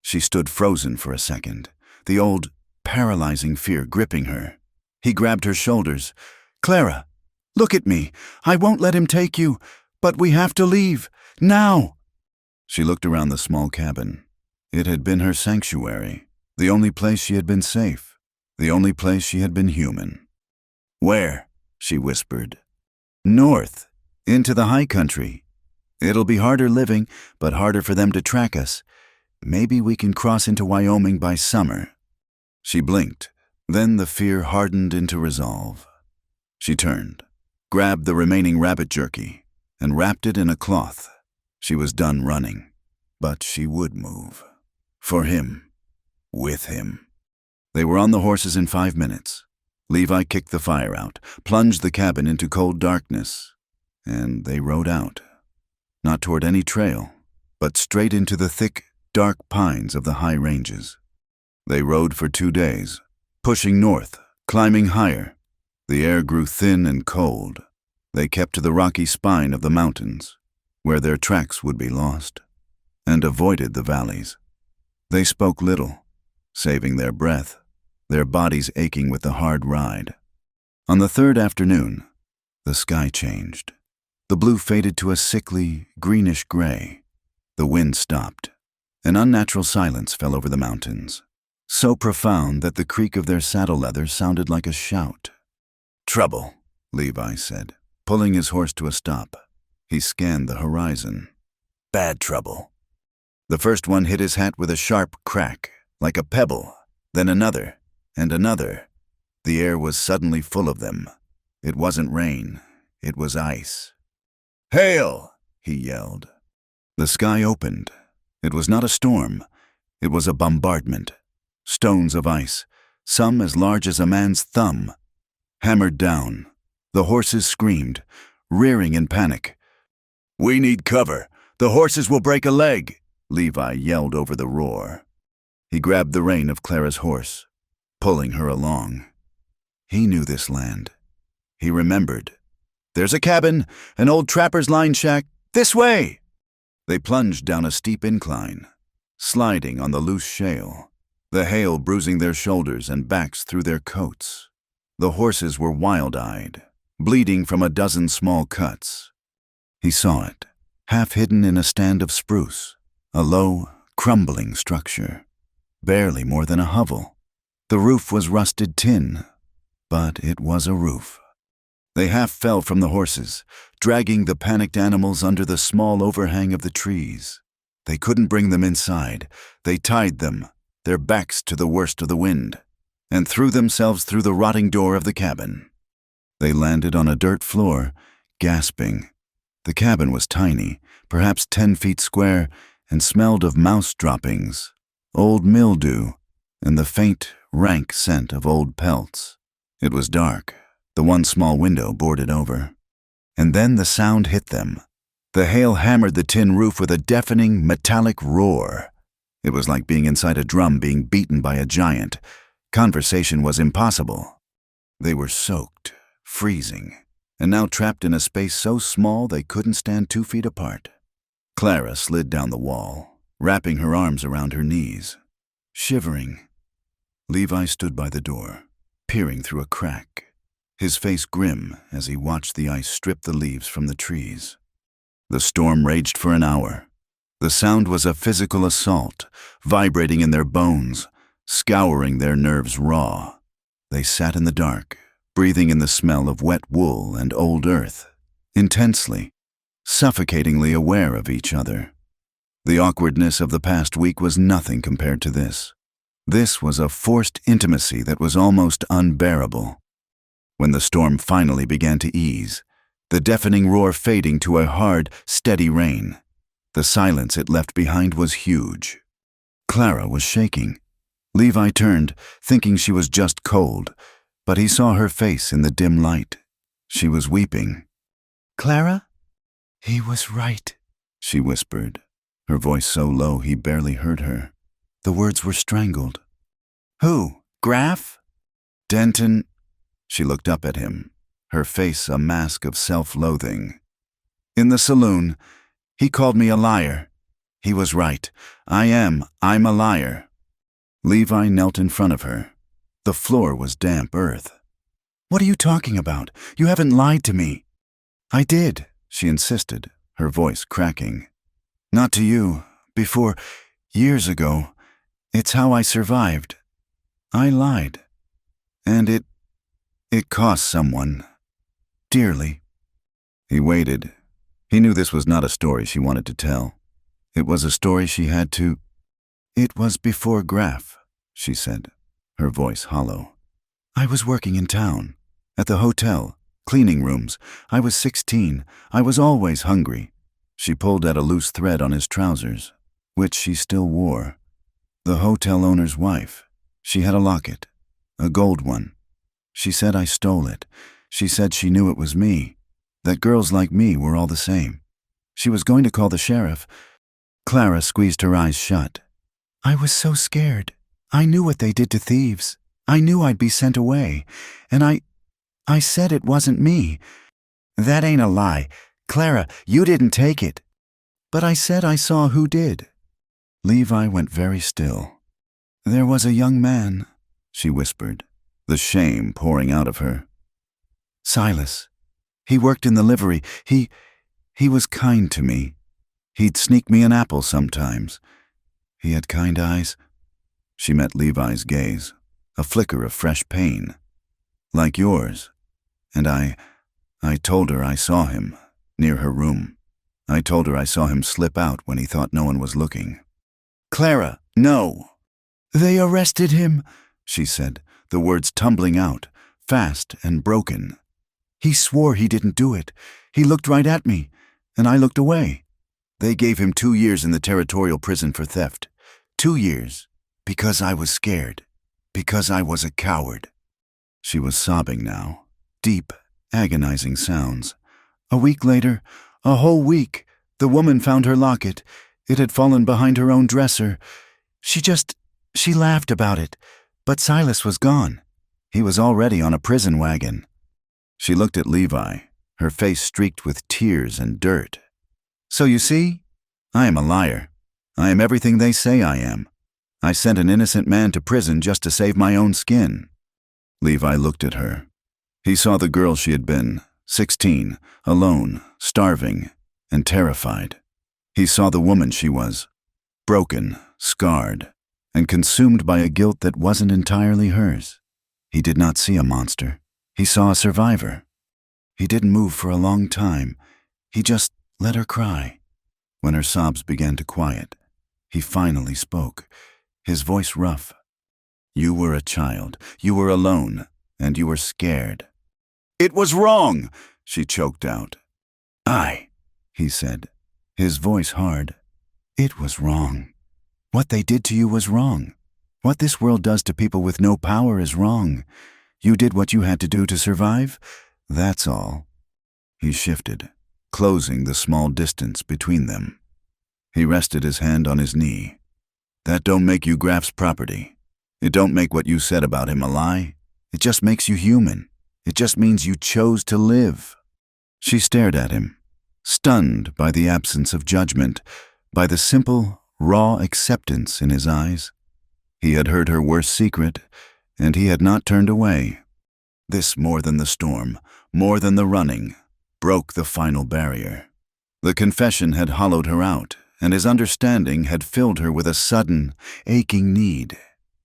She stood frozen for a second, the old, paralyzing fear gripping her. He grabbed her shoulders. Clara, look at me. I won't let him take you, but we have to leave. Now! She looked around the small cabin. It had been her sanctuary, the only place she had been safe, the only place she had been human. Where? She whispered. North, into the high country. It'll be harder living, but harder for them to track us. Maybe we can cross into Wyoming by summer. She blinked. Then the fear hardened into resolve. She turned, grabbed the remaining rabbit jerky, and wrapped it in a cloth. She was done running, but she would move. For him. With him. They were on the horses in 5 minutes. Levi kicked the fire out, plunged the cabin into cold darkness, and they rode out. Not toward any trail, but straight into the thick, dark pines of the high ranges. They rode for 2 days. Pushing north, climbing higher. The air grew thin and cold. They kept to the rocky spine of the mountains, where their tracks would be lost, and avoided the valleys. They spoke little, saving their breath, their bodies aching with the hard ride. On the 3rd afternoon, the sky changed. The blue faded to a sickly, greenish gray. The wind stopped. An unnatural silence fell over the mountains, so profound that the creak of their saddle leather sounded like a shout. Trouble, Levi said, pulling his horse to a stop. He scanned the horizon. Bad trouble. The first one hit his hat with a sharp crack, like a pebble, then another, and another. The air was suddenly full of them. It wasn't rain. It was ice. "Hail!" he yelled. The sky opened. It was not a storm. It was a bombardment. Stones of ice, some as large as a man's thumb, hammered down. The horses screamed, rearing in panic. "We need cover. The horses will break a leg," Levi yelled over the roar. He grabbed the rein of Clara's horse, pulling her along. He knew this land. He remembered. "There's a cabin, an old trapper's line shack. This way!" They plunged down a steep incline, sliding on the loose shale, the hail bruising their shoulders and backs through their coats. The horses were wild-eyed, bleeding from a dozen small cuts. He saw it, half hidden in a stand of spruce, a low, crumbling structure, barely more than a hovel. The roof was rusted tin, but it was a roof. They half fell from the horses, dragging the panicked animals under the small overhang of the trees. They couldn't bring them inside. They tied them, their backs to the worst of the wind, and threw themselves through the rotting door of the cabin. They landed on a dirt floor, gasping. The cabin was tiny, perhaps 10 feet square, and smelled of mouse droppings, old mildew, and the faint, rank scent of old pelts. It was dark, the one small window boarded over. And then the sound hit them. The hail hammered the tin roof with a deafening, metallic roar. It was like being inside a drum being beaten by a giant. Conversation was impossible. They were soaked, freezing, and now trapped in a space so small they couldn't stand 2 feet apart. Clara slid down the wall, wrapping her arms around her knees, shivering. Levi stood by the door, peering through a crack, his face grim as he watched the ice strip the leaves from the trees. The storm raged for an hour. The sound was a physical assault, vibrating in their bones, scouring their nerves raw. They sat in the dark, breathing in the smell of wet wool and old earth, intensely, suffocatingly aware of each other. The awkwardness of the past week was nothing compared to this. This was a forced intimacy that was almost unbearable. When the storm finally began to ease, the deafening roar fading to a hard, steady rain, the silence it left behind was huge. Clara was shaking. Levi turned, thinking she was just cold, but he saw her face in the dim light. She was weeping. "Clara?" "He was right," she whispered, her voice so low he barely heard her. The words were strangled. "Who? Graff?" "Denton." She looked up at him, her face a mask of self-loathing. "In the saloon, he called me a liar. He was right. I'm a liar." Levi knelt in front of her. The floor was damp earth. "What are you talking about? You haven't lied to me." "I did," she insisted, her voice cracking. "Not to you. Before, years ago. It's how I survived. I lied. And it cost someone. Dearly." He waited. He knew this was not a story she wanted to tell. It was a story she had to. "It was before Graff," she said, her voice hollow. "I was working in town, at the hotel, cleaning rooms. I was 16. I was always hungry." She pulled at a loose thread on his trousers, which she still wore. The hotel owner's wife. She had a locket, a gold one. She said I stole it. She said she knew it was me, that girls like me were all the same. She was going to call the sheriff. Clara squeezed her eyes shut. "I was so scared. I knew what they did to thieves. I knew I'd be sent away. And I said it wasn't me." "That ain't a lie. Clara, you didn't take it." "But I said I saw who did." Levi went very still. "There was a young man," she whispered, the shame pouring out of her. "Silas. He worked in the livery. He was kind to me. He'd sneak me an apple sometimes. He had kind eyes." She met Levi's gaze, a flicker of fresh pain. "Like yours. And I told her I saw him, near her room. I told her I saw him slip out when he thought no one was looking." "Clara, no." "They arrested him," she said, the words tumbling out, fast and broken. He swore he didn't do it. He looked right at me, and I looked away. They gave him 2 years in the territorial prison for theft. 2 years, because I was scared, because I was a coward. She was sobbing now, deep, agonizing sounds. A week later, a whole week, the woman found her locket. It had fallen behind her own dresser. She laughed about it, but Silas was gone. He was already on a prison wagon. She looked at Levi, her face streaked with tears and dirt. So you see, I am a liar. I am everything they say I am. I sent an innocent man to prison just to save my own skin. Levi looked at her. He saw the girl she had been, 16, alone, starving, and terrified. He saw the woman she was, broken, scarred, and consumed by a guilt that wasn't entirely hers. He did not see a monster. He saw a survivor. He didn't move for a long time. He just let her cry. When her sobs began to quiet, he finally spoke, his voice rough. You were a child. You were alone, and you were scared. It was wrong, she choked out. He said, his voice hard. It was wrong. What they did to you was wrong. What this world does to people with no power is wrong. You did what you had to do to survive. That's all. He shifted, closing the small distance between them. He rested his hand on his knee. That don't make you Graf's property. It don't make what you said about him a lie. It just makes you human. It just means you chose to live. She stared at him, stunned by the absence of judgment, by the simple, raw acceptance in his eyes. He had heard her worst secret, and he had not turned away. This, more than the storm, more than the running, broke the final barrier. The confession had hollowed her out, and his understanding had filled her with a sudden, aching need.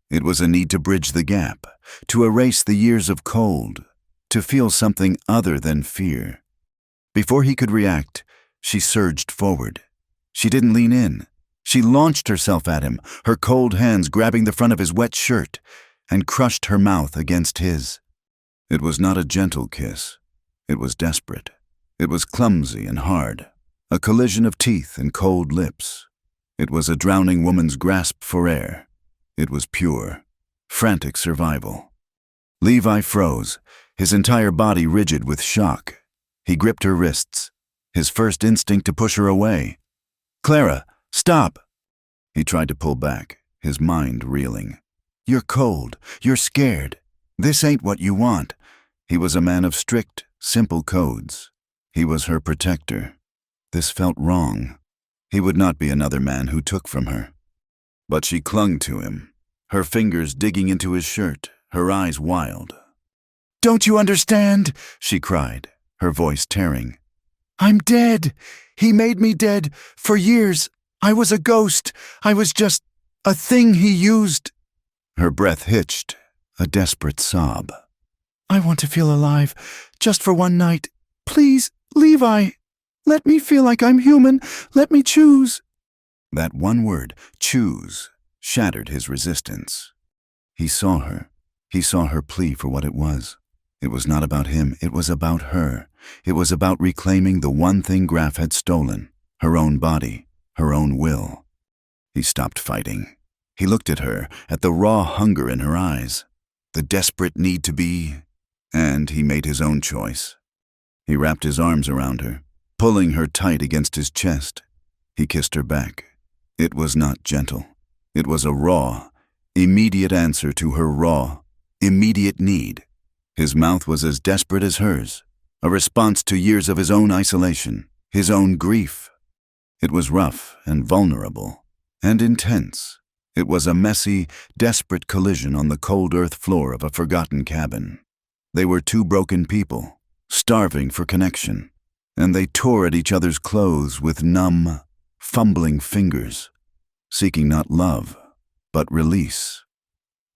It was a need to bridge the gap, to erase the years of cold, to feel something other than fear. Before he could react, she surged forward. She didn't lean in. She launched herself at him, her cold hands grabbing the front of his wet shirt, and crushed her mouth against his. It was not a gentle kiss. It was desperate. It was clumsy and hard, a collision of teeth and cold lips. It was a drowning woman's grasp for air. It was pure, frantic survival. Levi froze, his entire body rigid with shock. He gripped her wrists, his first instinct to push her away. Clara, stop! He tried to pull back, his mind reeling. You're cold. You're scared. This ain't what you want. He was a man of strict, simple codes. He was her protector. This felt wrong. He would not be another man who took from her. But she clung to him, her fingers digging into his shirt, her eyes wild. Don't you understand? She cried, her voice tearing. I'm dead. He made me dead. For years, I was a ghost. I was just a thing he used. Her breath hitched, a desperate sob. I want to feel alive, just for one night. Please, Levi, let me feel like I'm human. Let me choose. That one word, choose, shattered his resistance. He saw her. He saw her plea for what it was. It was not about him. It was about her. It was about reclaiming the one thing Graf had stolen, her own body, her own will. He stopped fighting. He looked at her, at the raw hunger in her eyes, the desperate need to be, and he made his own choice. He wrapped his arms around her, pulling her tight against his chest. He kissed her back. It was not gentle. It was a raw, immediate answer to her raw, immediate need. His mouth was as desperate as hers, a response to years of his own isolation, his own grief. It was rough and vulnerable, and intense. It was a messy, desperate collision on the cold earth floor of a forgotten cabin. They were two broken people, starving for connection, and they tore at each other's clothes with numb, fumbling fingers, seeking not love, but release.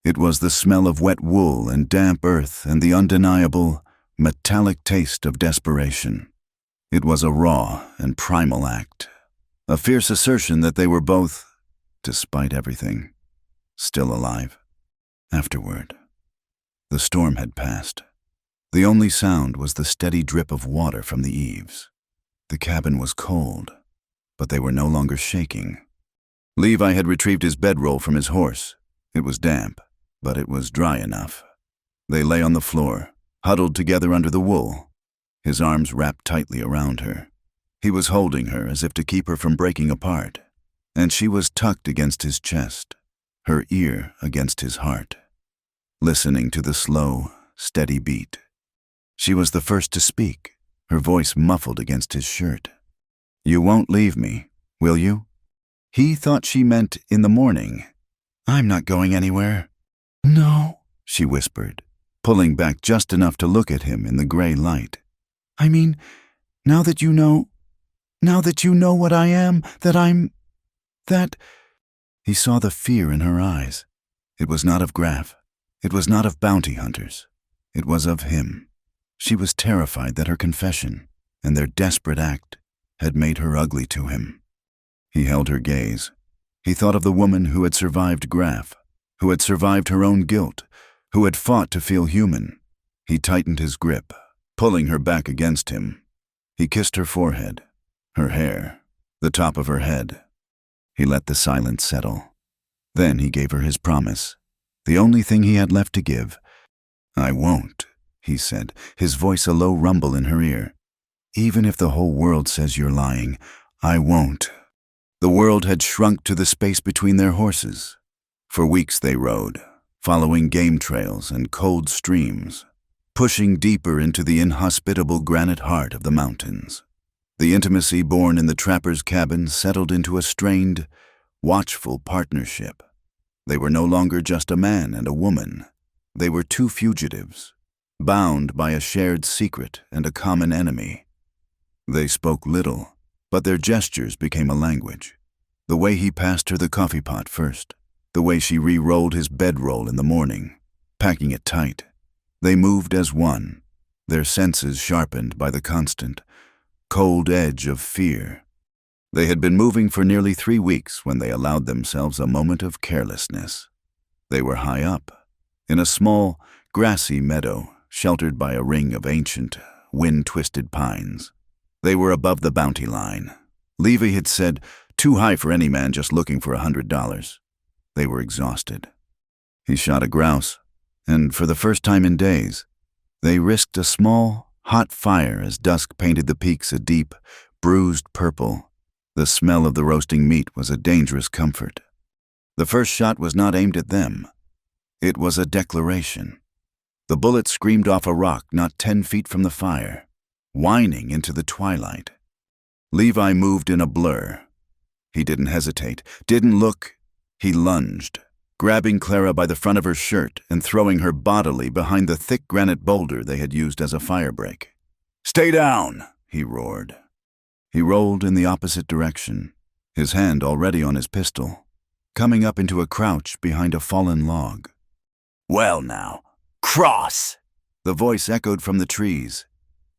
It was the smell of wet wool and damp earth and the undeniable, metallic taste of desperation. It was a raw and primal act, a fierce assertion that they were both, despite everything, still alive. Afterward, the storm had passed. The only sound was the steady drip of water from the eaves. The cabin was cold, but they were no longer shaking. Levi had retrieved his bedroll from his horse. It was damp, but it was dry enough. They lay on the floor, huddled together under the wool, his arms wrapped tightly around her. He was holding her as if to keep her from breaking apart, and she was tucked against his chest, her ear against his heart, listening to the slow, steady beat. She was the first to speak, her voice muffled against his shirt. "You won't leave me, will you?" He thought she meant in the morning. "I'm not going anywhere." "No," she whispered, pulling back just enough to look at him in the gray light. "I mean, now that you know what I am, that..." He saw the fear in her eyes. It was not of Graf. It was not of bounty hunters. It was of him. She was terrified that her confession and their desperate act had made her ugly to him. He held her gaze. He thought of the woman who had survived Graf, who had survived her own guilt, who had fought to feel human. He tightened his grip, pulling her back against him. He kissed her forehead, her hair, the top of her head. He let the silence settle. Then he gave her his promise, the only thing he had left to give. "I won't," he said, his voice a low rumble in her ear. "Even if the whole world says you're lying, I won't." The world had shrunk to the space between their horses. For weeks they rode, following game trails and cold streams, pushing deeper into the inhospitable granite heart of the mountains. The intimacy born in the trapper's cabin settled into a strained, watchful partnership. They were no longer just a man and a woman. They were two fugitives, bound by a shared secret and a common enemy. They spoke little, but their gestures became a language. The way he passed her the coffee pot first, the way she re-rolled his bedroll in the morning, packing it tight. They moved as one, their senses sharpened by the constant, cold edge of fear. They had been moving for nearly 3 weeks when they allowed themselves a moment of carelessness. They were high up, in a small, grassy meadow, sheltered by a ring of ancient, wind-twisted pines. They were above the bounty line. Levi had said, too high for any man just looking for $100. They were exhausted. He shot a grouse, and for the first time in days, they risked a small, hot fire as dusk painted the peaks a deep, bruised purple. The smell of the roasting meat was a dangerous comfort. The first shot was not aimed at them. It was a declaration. The bullet screamed off a rock not 10 feet from the fire, whining into the twilight. Levi moved in a blur. He didn't hesitate, didn't look. He lunged, grabbing Clara by the front of her shirt and throwing her bodily behind the thick granite boulder they had used as a firebreak. "Stay down!" he roared. He rolled in the opposite direction, his hand already on his pistol, coming up into a crouch behind a fallen log. "Well now, cross!" The voice echoed from the trees,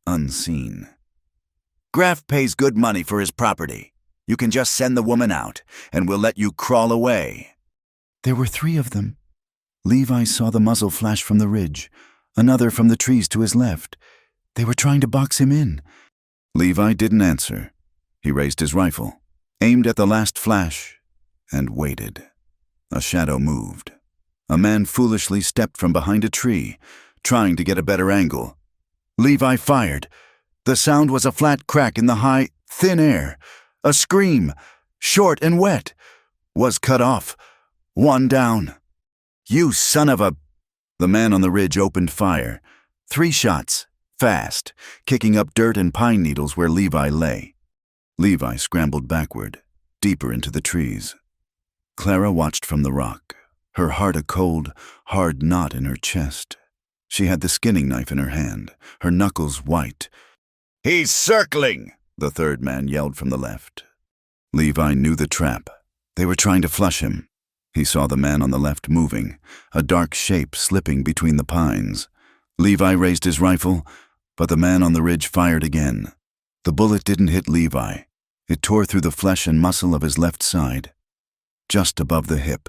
unseen. "Graf pays good money for his property. You can just send the woman out, and we'll let you crawl away." There were 3 of them. Levi saw the muzzle flash from the ridge, another from the trees to his left. They were trying to box him in. Levi didn't answer. He raised his rifle, aimed at the last flash, and waited. A shadow moved. A man foolishly stepped from behind a tree, trying to get a better angle. Levi fired. The sound was a flat crack in the high, thin air. A scream, short and wet, was cut off. One down. "You son of a..." The man on the ridge opened fire. 3 shots, fast, kicking up dirt and pine needles where Levi lay. Levi scrambled backward, deeper into the trees. Clara watched from the rock, her heart a cold, hard knot in her chest. She had the skinning knife in her hand, her knuckles white. "He's circling!" the third man yelled from the left. Levi knew the trap. They were trying to flush him. He saw the man on the left moving, a dark shape slipping between the pines. Levi raised his rifle, but the man on the ridge fired again. The bullet didn't hit Levi. It tore through the flesh and muscle of his left side, just above the hip.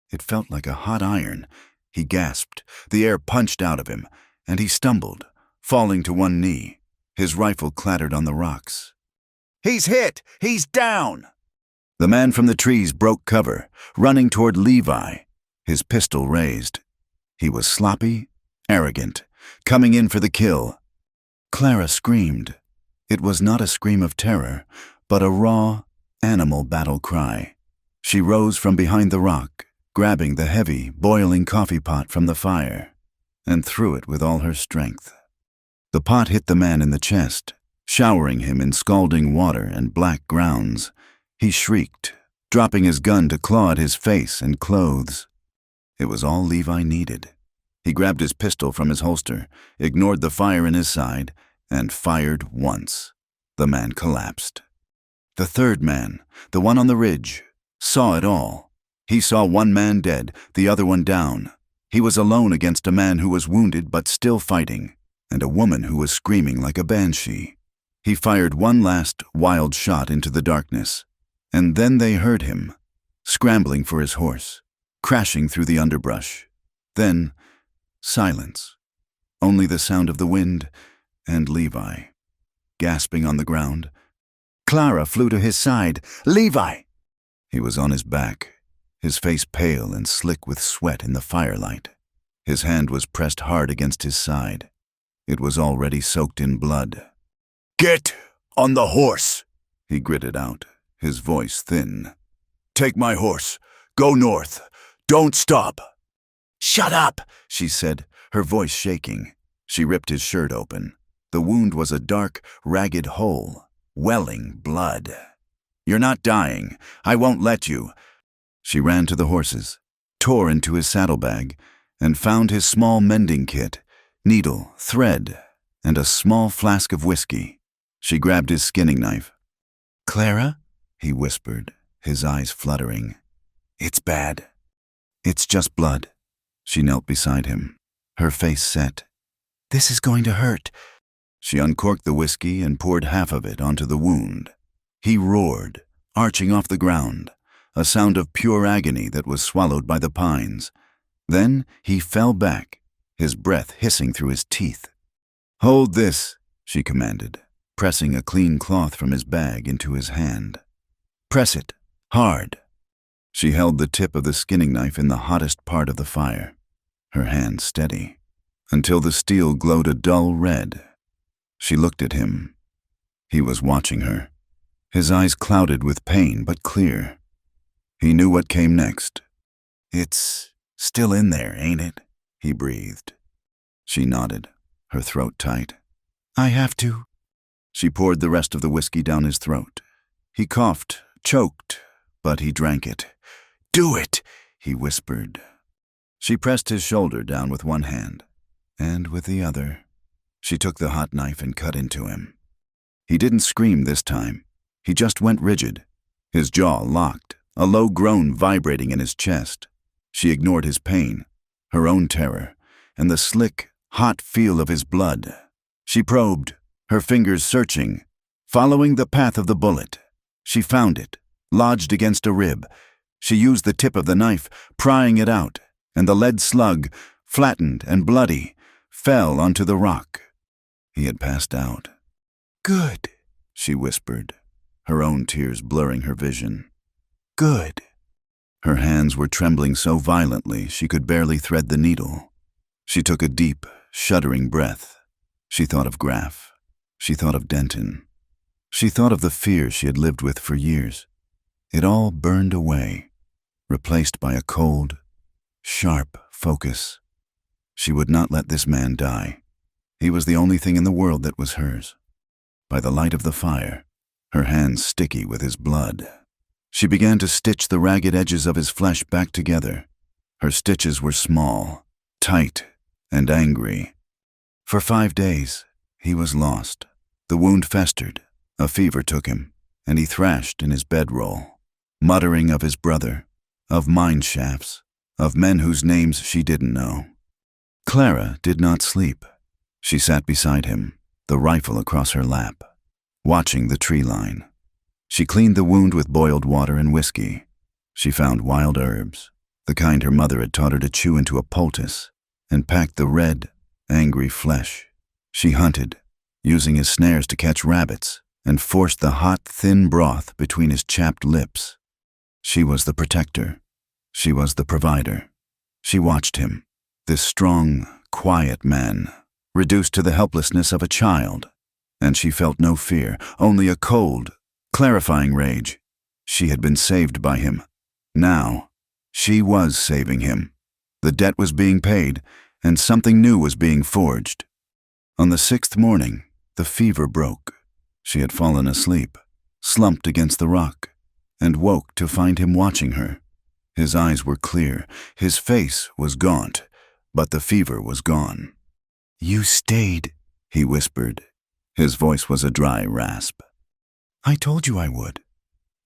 It felt like a hot iron. He gasped. The air punched out of him. and he stumbled, falling to one knee. His rifle clattered on the rocks. "He's hit! He's down!" The man from the trees broke cover, running toward Levi, his pistol raised. He was sloppy, arrogant, coming in for the kill. Clara screamed. It was not a scream of terror, but a raw, animal battle cry. She rose from behind the rock, grabbing the heavy, boiling coffee pot from the fire, and threw it with all her strength. The pot hit the man in the chest, showering him in scalding water and black grounds. He shrieked, dropping his gun to claw at his face and clothes. It was all Levi needed. He grabbed his pistol from his holster, ignored the fire in his side, and fired once. The man collapsed. The third man, the one on the ridge, saw it all. He saw one man dead, the other one down. He was alone against a man who was wounded but still fighting, and a woman who was screaming like a banshee. He fired one last, wild shot into the darkness, and then they heard him, scrambling for his horse, crashing through the underbrush. Then, silence. Only the sound of the wind and Levi, gasping on the ground. Clara flew to his side. "Levi!" He was on his back, his face pale and slick with sweat in the firelight. His hand was pressed hard against his side. It was already soaked in blood. "Get on the horse," he gritted out, his voice thin. "Take my horse. Go north. Don't stop." "Shut up," she said, her voice shaking. She ripped his shirt open. The wound was a dark, ragged hole, welling blood. "You're not dying. I won't let you." She ran to the horses, tore into his saddlebag, and found his small mending kit, needle, thread, and a small flask of whiskey. She grabbed his skinning knife. "Clara?" he whispered, his eyes fluttering. "It's bad." "It's just blood." She knelt beside him, her face set. "This is going to hurt." She uncorked the whiskey and poured half of it onto the wound. He roared, arching off the ground, a sound of pure agony that was swallowed by the pines. Then he fell back, his breath hissing through his teeth. "Hold this," she commanded, pressing a clean cloth from his bag into his hand. "Press it, hard." She held the tip of the skinning knife in the hottest part of the fire, her hand steady, until the steel glowed a dull red. She looked at him. He was watching her, his eyes clouded with pain but clear. He knew what came next. "It's still in there, ain't it?" he breathed. She nodded, her throat tight. "I have to." She poured the rest of the whiskey down his throat. He coughed, choked, but he drank it. "Do it," he whispered. She pressed his shoulder down with one hand, and with the other, she took the hot knife and cut into him. He didn't scream this time. He just went rigid, his jaw locked, a low groan vibrating in his chest. She ignored his pain, her own terror, and the slick, hot feel of his blood. She probed, her fingers searching, following the path of the bullet. She found it, lodged against a rib. She used the tip of the knife, prying it out, and the lead slug, flattened and bloody, fell onto the rock. He had passed out. "Good," she whispered, her own tears blurring her vision. "Good." Her hands were trembling so violently she could barely thread the needle. She took a deep, shuddering breath. She thought of Graff. She thought of Denton. She thought of the fear she had lived with for years. It all burned away, replaced by a cold, sharp focus. She would not let this man die. He was the only thing in the world that was hers. By the light of the fire, her hands sticky with his blood, she began to stitch the ragged edges of his flesh back together. Her stitches were small, tight, and angry. For 5 days, he was lost. The wound festered, a fever took him, and he thrashed in his bedroll, muttering of his brother, of mine shafts, of men whose names she didn't know. Clara did not sleep. She sat beside him, the rifle across her lap, watching the tree line. She cleaned the wound with boiled water and whiskey. She found wild herbs, the kind her mother had taught her to chew into a poultice, and packed the red angry flesh. She hunted, using his snares to catch rabbits, and forced the hot, thin broth between his chapped lips. She was the protector. She was the provider. She watched him, this strong, quiet man, reduced to the helplessness of a child, and she felt no fear, only a cold, clarifying rage. She had been saved by him. Now, she was saving him. The debt was being paid, and something new was being forged. On the 6th morning, the fever broke. She had fallen asleep, slumped against the rock, and woke to find him watching her. His eyes were clear, his face was gaunt, but the fever was gone. "You stayed," he whispered. His voice was a dry rasp. "I told you I would,"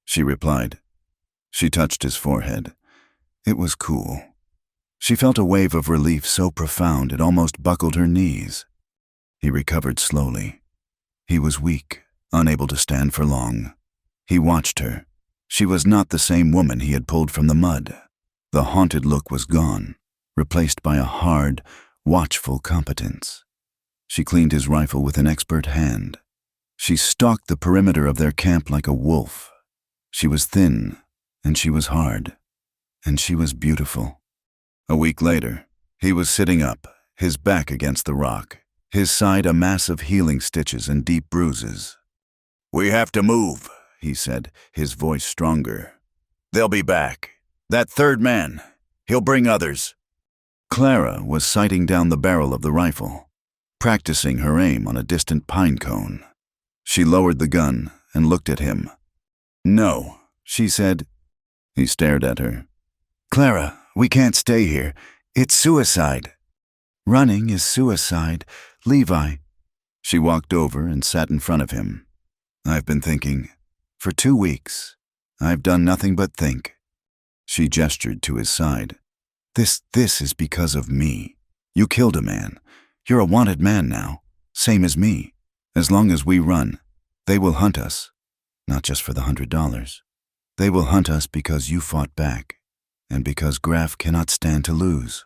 she replied. She touched his forehead. It was cool. She felt a wave of relief so profound it almost buckled her knees. He recovered slowly. He was weak, unable to stand for long. He watched her. She was not the same woman he had pulled from the mud. The haunted look was gone, replaced by a hard, watchful competence. She cleaned his rifle with an expert hand. She stalked the perimeter of their camp like a wolf. She was thin, and she was hard, and she was beautiful. A week later, he was sitting up, his back against the rock, his side a mass of healing stitches and deep bruises. "We have to move," he said, his voice stronger. "They'll be back. That third man, he'll bring others." Clara was sighting down the barrel of the rifle, practicing her aim on a distant pine cone. She lowered the gun and looked at him. "No," she said. He stared at her. "Clara, we can't stay here. It's suicide." "Running is suicide, Levi." She walked over and sat in front of him. "I've been thinking. For 2 weeks. I've done nothing but think." She gestured to his side. This is because of me. You killed a man. You're a wanted man now, same as me. As long as we run, they will hunt us. Not just for the $100. They will hunt us because you fought back, and because Graf cannot stand to lose."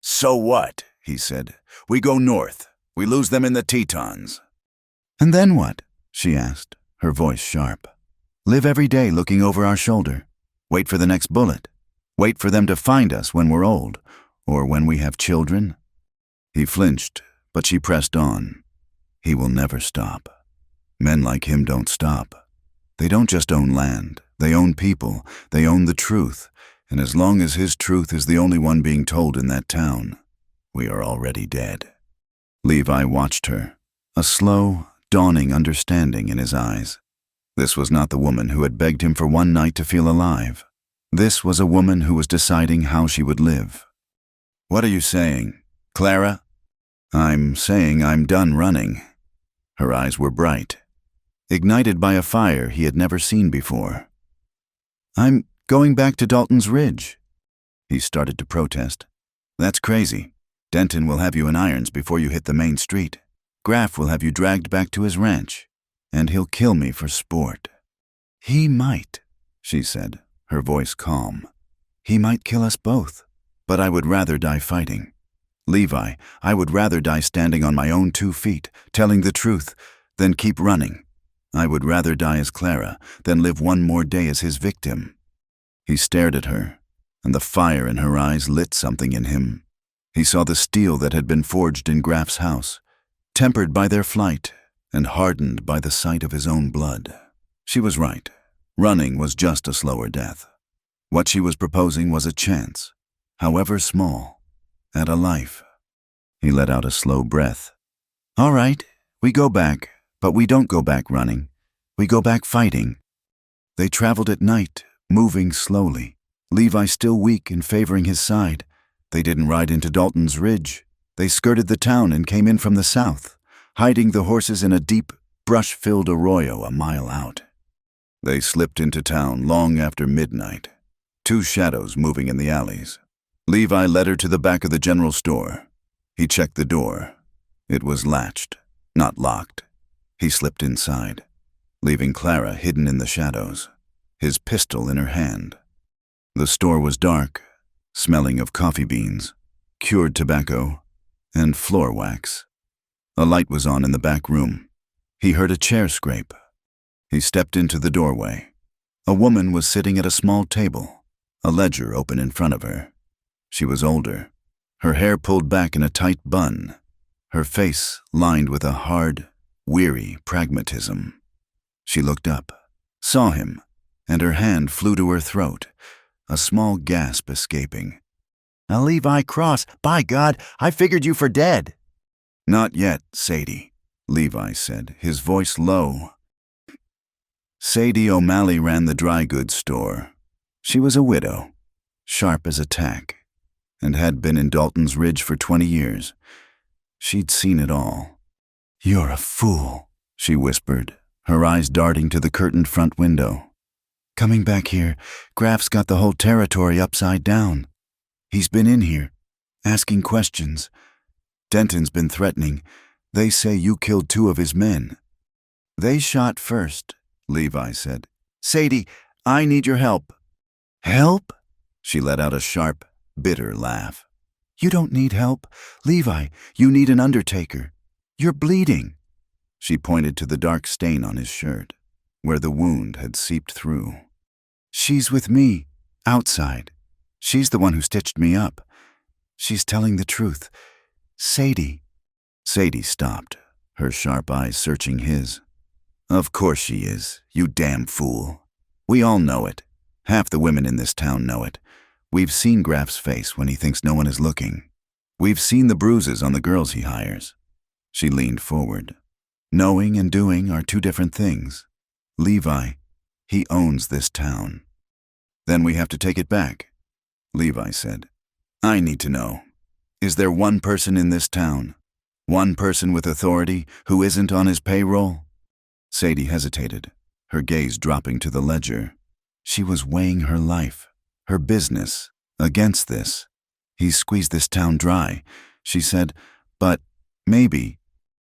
"So what?" he said. "We go north. We lose them in the Tetons." "And then what?" she asked, her voice sharp. "Live every day looking over our shoulder. Wait for the next bullet. Wait for them to find us when we're old, or when we have children." He flinched, but she pressed on. He will never stop. Men like him don't stop. They don't just own land. They own people. They own the truth. And as long as his truth is the only one being told in that town, we are already dead. Levi watched her, a slow, dawning understanding in his eyes. This was not the woman who had begged him for one night to feel alive. This was a woman who was deciding how she would live. "What are you saying, Clara?" "I'm saying I'm done running." Her eyes were bright, ignited by a fire he had never seen before. "I'm going back to Dalton's Ridge." He started to protest. "That's crazy. Denton will have you in irons before you hit the main street. Graf will have you dragged back to his ranch, and he'll kill me for sport." "He might," she said, her voice calm. "He might kill us both, but I would rather die fighting. Levi, I would rather die standing on my own 2 feet, telling the truth, than keep running. I would rather die as Clara than live one more day as his victim." He stared at her, and the fire in her eyes lit something in him. He saw the steel that had been forged in Graf's house, tempered by their flight and hardened by the sight of his own blood. She was right. Running was just a slower death. What she was proposing was a chance, however small, at a life. He let out a slow breath. "All right, we go back, but we don't go back running. We go back fighting." They traveled at night, moving slowly, Levi still weak and favoring his side. They didn't ride into Dalton's Ridge. They skirted the town and came in from the south, hiding the horses in a deep, brush-filled arroyo a mile out. They slipped into town long after midnight, 2 shadows moving in the alleys. Levi led her to the back of the general store. He checked the door. It was latched, not locked. He slipped inside, leaving Clara hidden in the shadows, his pistol in her hand. The store was dark, smelling of coffee beans, cured tobacco, and floor wax. A light was on in the back room. He heard a chair scrape. He stepped into the doorway. A woman was sitting at a small table, a ledger open in front of her. She was older, her hair pulled back in a tight bun, her face lined with a hard, weary pragmatism. She looked up, saw him, and her hand flew to her throat, a small gasp escaping. "Now, Levi Cross, by God, I figured you for dead." "Not yet, Sadie," Levi said, his voice low. Sadie O'Malley ran the dry goods store. She was a widow, sharp as a tack, and had been in Dalton's Ridge for 20 years. She'd seen it all. "You're a fool," she whispered, her eyes darting to the curtained front window. "Coming back here, Graf's got the whole territory upside down. He's been in here, asking questions. Denton's been threatening. They say you killed 2 of his men." "They shot first," Levi said. "Sadie, I need your help." "Help?" She let out a sharp, bitter laugh. "You don't need help. Levi, you need an undertaker. You're bleeding." She pointed to the dark stain on his shirt, where the wound had seeped through. "She's with me, outside. She's the one who stitched me up. She's telling the truth. Sadie." Sadie stopped, her sharp eyes searching his. "Of course she is, you damn fool. We all know it. Half the women in this town know it. We've seen Graf's face when he thinks no one is looking. We've seen the bruises on the girls he hires." She leaned forward. "Knowing and doing are 2 different things. Levi, he owns this town." "Then we have to take it back," Levi said. "I need to know. Is there one person in this town, one person with authority who isn't on his payroll?" Sadie hesitated, her gaze dropping to the ledger. She was weighing her life, her business, against this. "He squeezed this town dry," she said, "but maybe."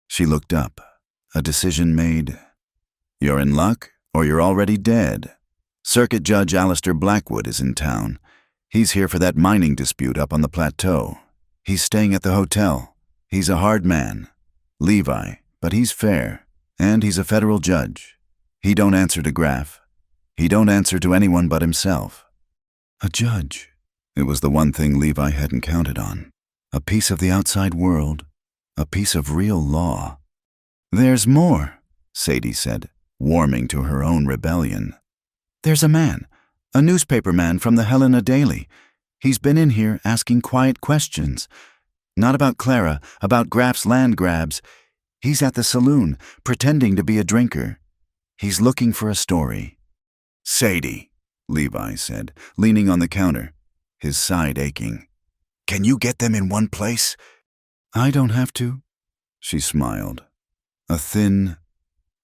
She looked up, a decision made. "You're in luck, or you're already dead. Circuit Judge Alistair Blackwood is in town. He's here for that mining dispute up on the plateau. He's staying at the hotel. He's a hard man. Levi, but he's fair, and he's a federal judge. He don't answer to Graf. He don't answer to anyone but himself." A judge. It was the one thing Levi hadn't counted on. A piece of the outside world, a piece of real law. "There's more," Sadie said, warming to her own rebellion. "There's a man, a newspaper man from the Helena Daily. He's been in here asking quiet questions. Not about Clara, about Graf's land grabs. He's at the saloon, pretending to be a drinker. He's looking for a story." "Sadie," Levi said, leaning on the counter, his side aching. "Can you get them in one place?" "I don't have to," she smiled. A thin,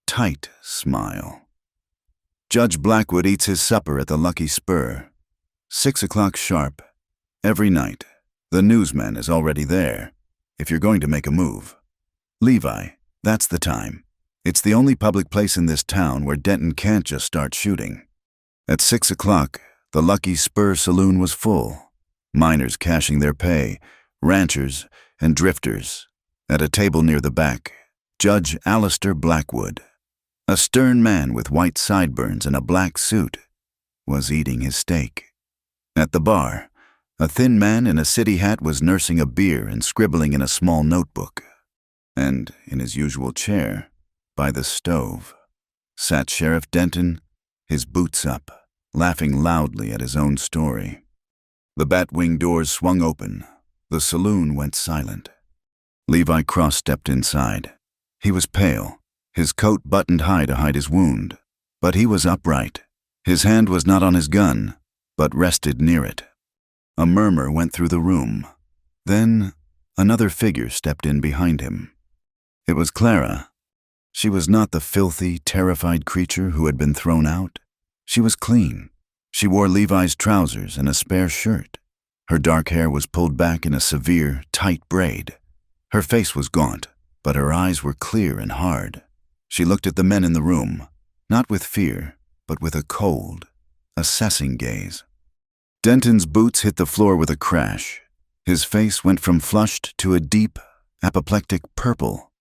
tight smile. Judge Blackwood eats his supper at the Lucky Spur. 6 o'clock sharp. Every night. The newsman is already there, if you're going to make a move. Levi, that's the time. It's the only public place in this town where Denton can't just start shooting. At 6 o'clock, the Lucky Spur saloon was full. Miners cashing their pay, ranchers and drifters. At a table near the back, Judge Alistair Blackwood, a stern man with white sideburns and a black suit, was eating his steak. At the bar, a thin man in a city hat was nursing a beer and scribbling in a small notebook. And in his usual chair, by the stove, sat Sheriff Denton, his boots up, laughing loudly at his own story. The bat-wing doors swung open. The saloon went silent. Levi Cross stepped inside. He was pale, his coat buttoned high to hide his wound, but he was upright. His hand was not on his gun, but rested near it. A murmur went through the room. Then another figure stepped in behind him. It was Clara. She was not the filthy, terrified creature who had been thrown out. She was clean. She wore Levi's trousers and a spare shirt. Her dark hair was pulled back in a severe, tight braid. Her face was gaunt, but her eyes were clear and hard. She looked at the men in the room, not with fear, but with a cold, assessing gaze. Denton's boots hit the floor with a crash. His face went from flushed to a deep, apoplectic purple.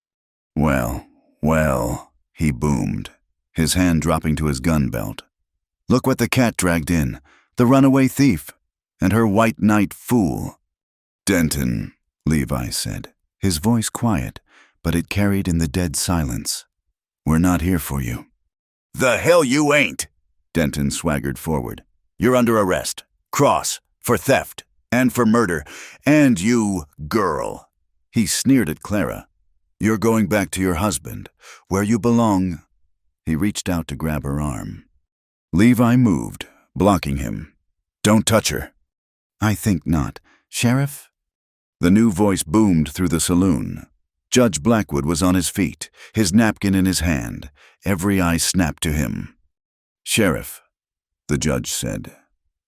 Well, well, he boomed, his hand dropping to his gun belt. Look what the cat dragged in, the runaway thief, and her white knight fool. Denton, Levi said, his voice quiet, but it carried in the dead silence. We're not here for you. The hell you ain't! Denton swaggered forward. You're under arrest. Cross, for theft, and for murder, and you, girl. He sneered at Clara. You're going back to your husband, where you belong. He reached out to grab her arm. Levi moved, blocking him. Don't touch her. I think not. Sheriff? The new voice boomed through the saloon. Judge Blackwood was on his feet, his napkin in his hand. Every eye snapped to him. Sheriff, the judge said,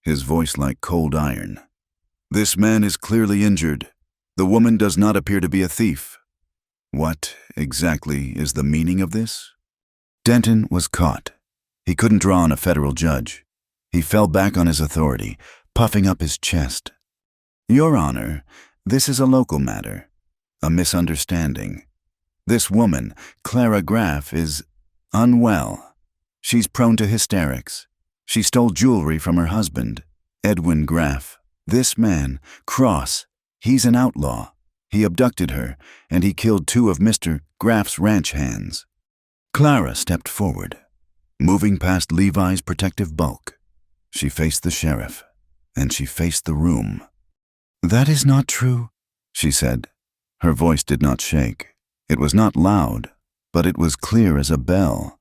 his voice like cold iron. This man is clearly injured. The woman does not appear to be a thief. What, exactly, is the meaning of this? Denton was caught. He couldn't draw on a federal judge. He fell back on his authority, puffing up his chest. Your Honor, this is a local matter. A misunderstanding. This woman, Clara Graff, is unwell. She's prone to hysterics. She stole jewelry from her husband, Edwin Graff. This man, Cross, he's an outlaw. He abducted her, and he killed 2 of Mr. Graff's ranch hands. Clara stepped forward, moving past Levi's protective bulk. She faced the sheriff, and she faced the room. That is not true, she said. Her voice did not shake. It was not loud, but it was clear as a bell.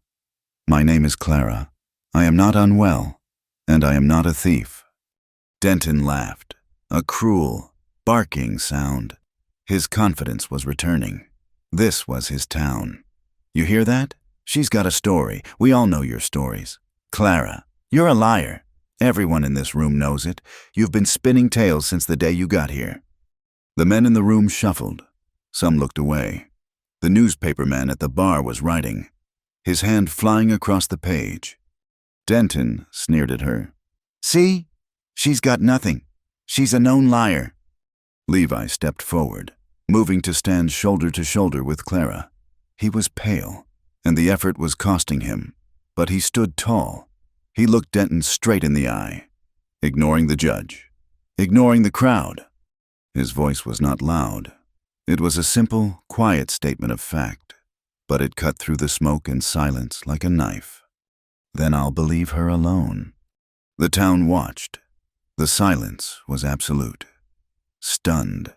My name is Clara. I am not unwell, and I am not a thief. Denton laughed, a cruel, barking sound. His confidence was returning. This was his town. You hear that? She's got a story. We all know your stories. Clara, you're a liar. Everyone in this room knows it. You've been spinning tales since the day you got here. The men in the room shuffled. Some looked away. The newspaper man at the bar was writing, his hand flying across the page. Denton sneered at her. See? She's got nothing. She's a known liar. Levi stepped forward, moving to stand shoulder to shoulder with Clara. He was pale, and the effort was costing him, but he stood tall. He looked Denton straight in the eye, ignoring the judge, ignoring the crowd. His voice was not loud. It was a simple, quiet statement of fact, but it cut through the smoke and silence like a knife. Then I'll believe her alone. The town watched. The silence was absolute. Stunned.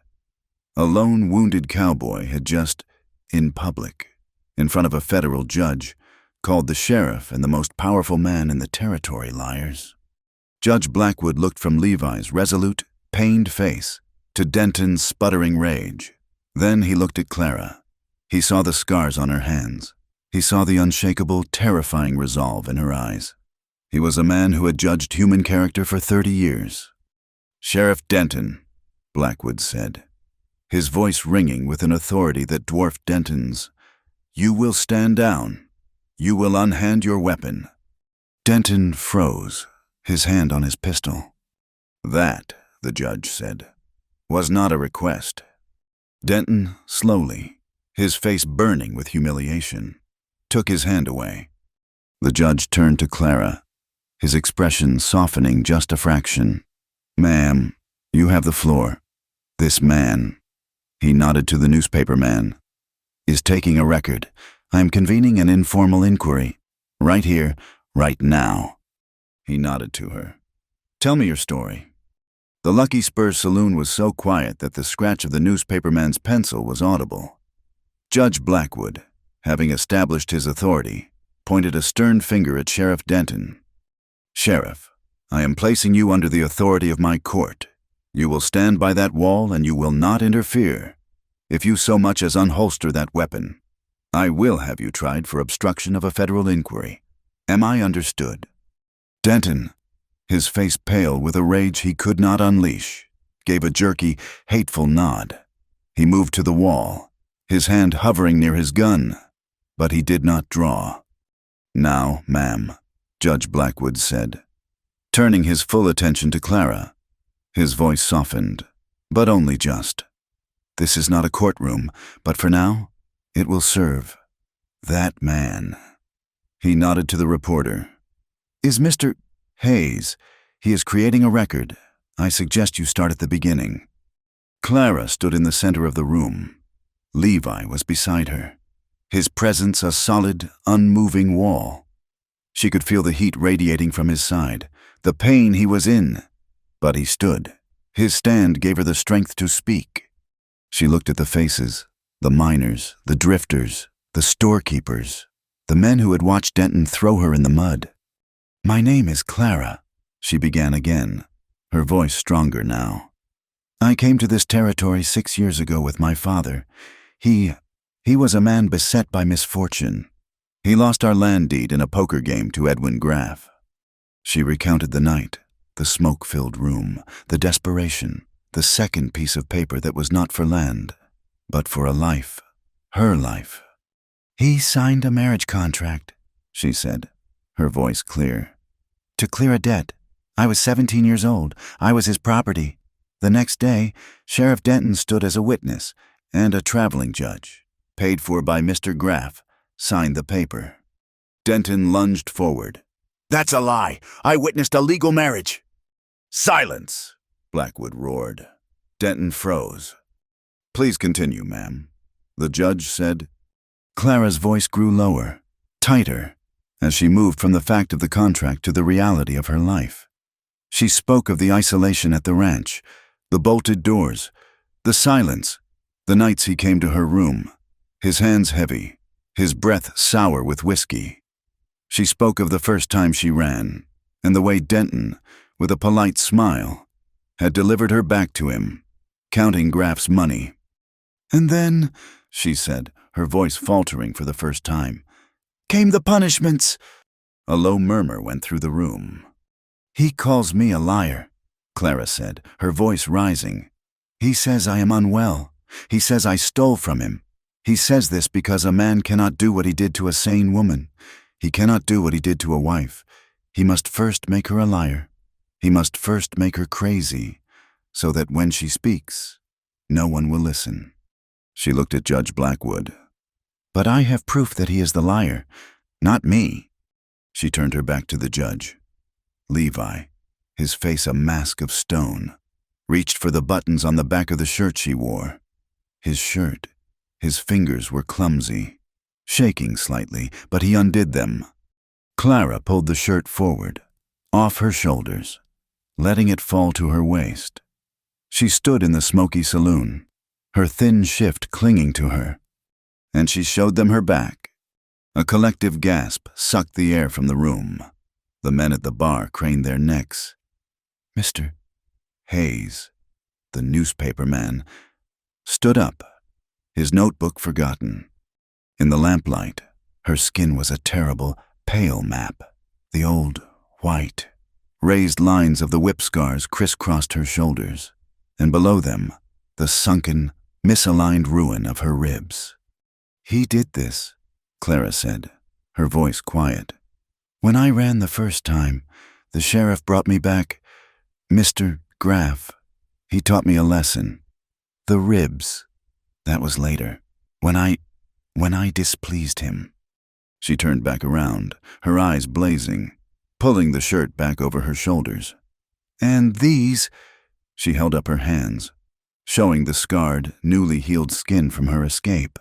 A lone wounded cowboy had just, in public, in front of a federal judge, called the sheriff and the most powerful man in the territory liars. Judge Blackwood looked from Levi's resolute, pained face to Denton's sputtering rage. Then he looked at Clara. He saw the scars on her hands. He saw the unshakable, terrifying resolve in her eyes. He was a man who had judged human character for 30 years. Sheriff Denton, Blackwood said, his voice ringing with an authority that dwarfed Denton's. You will stand down. You will unhand your weapon. Denton froze, his hand on his pistol. That, the judge said, was not a request. Denton, slowly, his face burning with humiliation, took his hand away. The judge turned to Clara, his expression softening just a fraction. Ma'am, you have the floor. This man, he nodded to the newspaper man, is taking a record. I am convening an informal inquiry. Right here, right now. He nodded to her. Tell me your story. The Lucky Spur saloon was so quiet that the scratch of the newspaper man's pencil was audible. Judge Blackwood, having established his authority, pointed a stern finger at Sheriff Denton. Sheriff, I am placing you under the authority of my court. You will stand by that wall and you will not interfere. If you so much as unholster that weapon, I will have you tried for obstruction of a federal inquiry. Am I understood? Denton, his face pale with a rage he could not unleash, gave a jerky, hateful nod. He moved to the wall, his hand hovering near his gun, but he did not draw. Now, ma'am, Judge Blackwood said, turning his full attention to Clara. His voice softened. But only just. This is not a courtroom, but for now, it will serve that man. He nodded to the reporter. Is Mr. Hayes? He is creating a record. I suggest you start at the beginning. Clara stood in the center of the room. Levi was beside her, his presence a solid, unmoving wall. She could feel the heat radiating from his side, the pain he was in. But he stood. His stand gave her the strength to speak. She looked at the faces, the miners, the drifters, the storekeepers, the men who had watched Denton throw her in the mud. My name is Clara, she began again, her voice stronger now. I came to this territory 6 years ago with my father. He was a man beset by misfortune. He lost our land deed in a poker game to Edwin Graff. She recounted the night, the smoke-filled room, the desperation, the second piece of paper that was not for land, but for a life, her life. He signed a marriage contract, she said, her voice clear. To clear a debt. I was 17 years old. I was his property. The next day, Sheriff Denton stood as a witness, and a traveling judge, paid for by Mr. Graff, signed the paper. Denton lunged forward. That's a lie. I witnessed a legal marriage. Silence, Blackwood roared. Denton froze. Please continue, ma'am, the judge said. Clara's voice grew lower, tighter, as she moved from the fact of the contract to the reality of her life. She spoke of the isolation at the ranch, the bolted doors, the silence, the nights he came to her room, his hands heavy, his breath sour with whiskey. She spoke of the first time she ran, and the way Denton, with a polite smile, had delivered her back to him, counting Graff's money. And then, she said, her voice faltering for the first time, came the punishments. A low murmur went through the room. He calls me a liar, Clara said, her voice rising. He says I am unwell. He says I stole from him. He says this because a man cannot do what he did to a sane woman. He cannot do what he did to a wife. He must first make her a liar. He must first make her crazy, so that when she speaks, no one will listen. She looked at Judge Blackwood. But I have proof that he is the liar, not me. She turned her back to the judge. Levi, his face a mask of stone, reached for the buttons on the back of the shirt she wore. His shirt, his fingers were clumsy, shaking slightly, but he undid them. Clara pulled the shirt forward, off her shoulders, letting it fall to her waist. She stood in the smoky saloon, her thin shift clinging to her, and she showed them her back. A collective gasp sucked the air from the room. The men at the bar craned their necks. Mr. Hayes, the newspaper man, stood up, his notebook forgotten. In the lamplight, her skin was a terrible, pale map. The old, white, raised lines of the whip scars crisscrossed her shoulders, and below them, the sunken, misaligned ruin of her ribs. He did this, Clara said, her voice quiet. When I ran the first time, the sheriff brought me back Mr. Graff. He taught me a lesson. The ribs. That was later, when I displeased him. She turned back around, her eyes blazing, pulling the shirt back over her shoulders. And these, she held up her hands, showing the scarred, newly healed skin from her escape.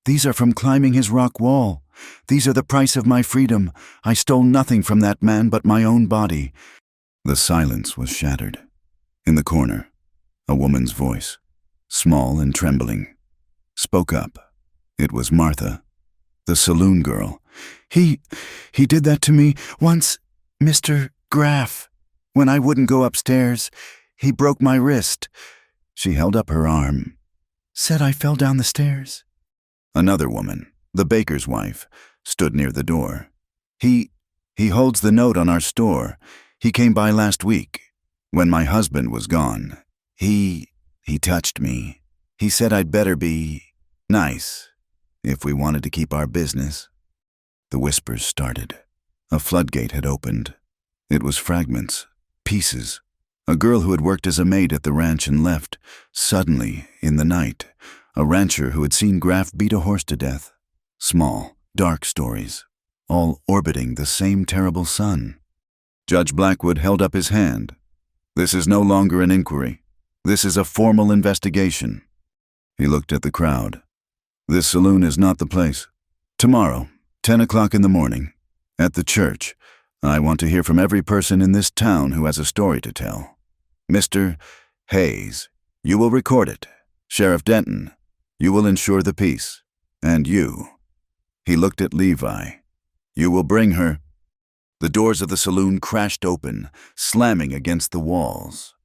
These are from climbing his rock wall. These are the price of my freedom. I stole nothing from that man but my own body. The silence was shattered. In the corner, a woman's voice, small and trembling, spoke up. It was Martha, the saloon girl. He did that to me once, Mr. Graff. When I wouldn't go upstairs, he broke my wrist. She held up her arm. Said I fell down the stairs. Another woman, the baker's wife, stood near the door. He holds the note on our store. He came by last week. When my husband was gone, he touched me. He said I'd better be nice if we wanted to keep our business. The whispers started. A floodgate had opened. It was fragments, pieces, A girl who had worked as a maid at the ranch and left, suddenly, in the night. A rancher who had seen Graff beat a horse to death. Small, dark stories, all orbiting the same terrible sun. Judge Blackwood held up his hand. This is no longer an inquiry. This is a formal investigation. He looked at the crowd. This saloon is not the place. Tomorrow, 10 o'clock in the morning, at the church, I want to hear from every person in this town who has a story to tell. Mr. Hayes, you will record it. Sheriff Denton, you will ensure the peace. And you. He looked at Levi. You will bring her. The doors of the saloon crashed open, slamming against the walls.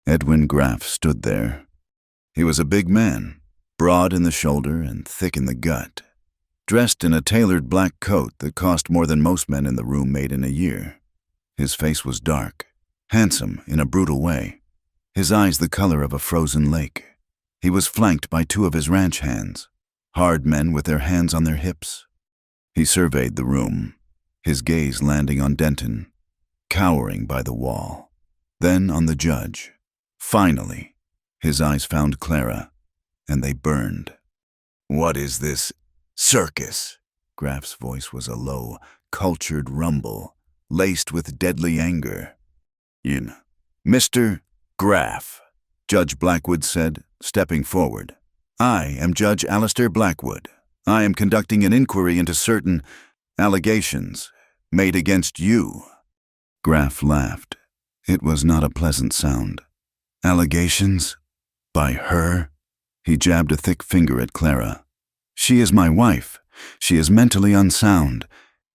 Edwin Graff stood there. He was a big man, broad in the shoulder and thick in the gut, dressed in a tailored black coat that cost more than most men in the room made in a year. His face was dark, handsome in a brutal way, his eyes the color of a frozen lake. He was flanked by two of his ranch hands, hard men with their hands on their hips. He surveyed the room, his gaze landing on Denton, cowering by the wall, then on the judge. Finally, his eyes found Clara, and they burned. What is this circus? Graff's voice was a low, cultured rumble, laced with deadly anger. Mr. Graff, Judge Blackwood said, stepping forward. I am Judge Alistair Blackwood. I am conducting an inquiry into certain allegations made against you. Graff laughed. It was not a pleasant sound. Allegations? By her? He jabbed a thick finger at Clara. She is my wife. She is mentally unsound.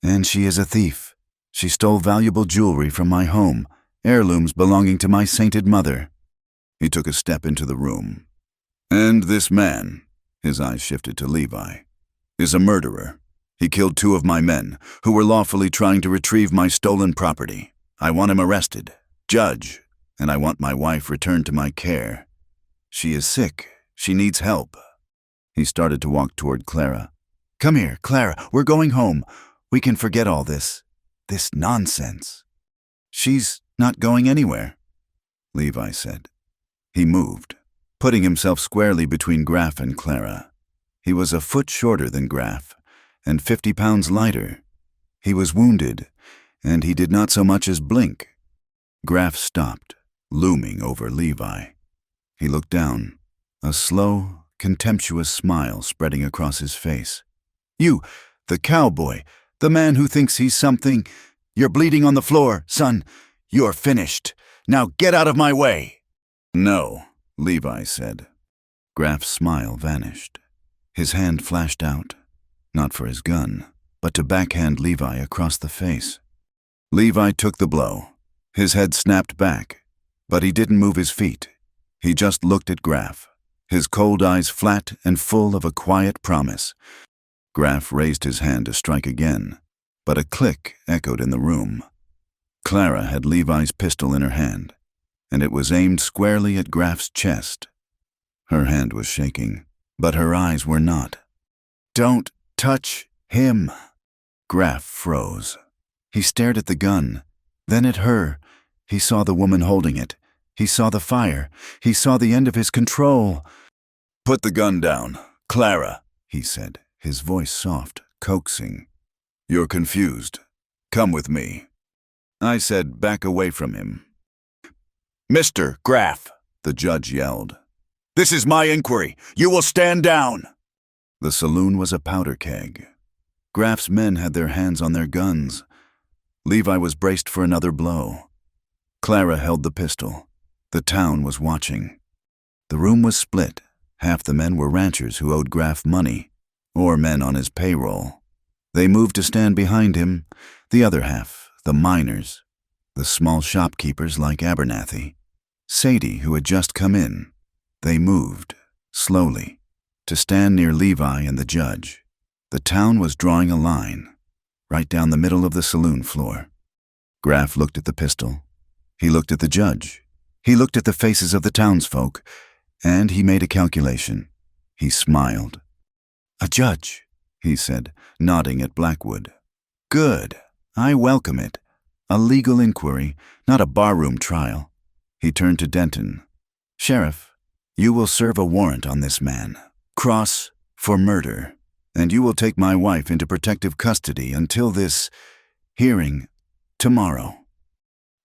And she is a thief. She stole valuable jewelry from my home, heirlooms belonging to my sainted mother. He took a step into the room. And this man, his eyes shifted to Levi, is a murderer. He killed two of my men, who were lawfully trying to retrieve my stolen property. I want him arrested, judge, and I want my wife returned to my care. She is sick. She needs help. He started to walk toward Clara. Come here, Clara. We're going home. We can forget all this nonsense. She's not going anywhere, Levi said. He moved, putting himself squarely between Graff and Clara. He was a foot shorter than Graff, and 50 pounds lighter. He was wounded, and he did not so much as blink. Graff stopped, looming over Levi. He looked down, a slow, contemptuous smile spreading across his face. You, the cowboy, the man who thinks he's something. You're bleeding on the floor, son. You're finished. Now get out of my way. No, Levi said. Graff's smile vanished. His hand flashed out, not for his gun, but to backhand Levi across the face. Levi took the blow. His head snapped back, but he didn't move his feet. He just looked at Graff, his cold eyes flat and full of a quiet promise. Graff raised his hand to strike again, but a click echoed in the room. Clara had Levi's pistol in her hand, and it was aimed squarely at Graff's chest. Her hand was shaking, but her eyes were not. Don't touch him. Graff froze. He stared at the gun, then at her. He saw the woman holding it. He saw the fire. He saw the end of his control. Put the gun down, Clara, he said, his voice soft, coaxing. You're confused. Come with me. I said back away from him. Mr. Graff, the judge yelled. This is my inquiry. You will stand down. The saloon was a powder keg. Graff's men had their hands on their guns. Levi was braced for another blow. Clara held the pistol. The town was watching. The room was split. Half the men were ranchers who owed Graff money, or men on his payroll. They moved to stand behind him. The other half, the miners, the small shopkeepers like Abernathy, Sadie, who had just come in. They moved, slowly, to stand near Levi and the judge. The town was drawing a line, right down the middle of the saloon floor. Graff looked at the pistol. He looked at the judge. He looked at the faces of the townsfolk, and he made a calculation. He smiled. A judge, he said, nodding at Blackwood. Good. I welcome it. A legal inquiry, not a barroom trial. He turned to Denton. "Sheriff, you will serve a warrant on this man, Cross, for murder, and you will take my wife into protective custody until this hearing tomorrow.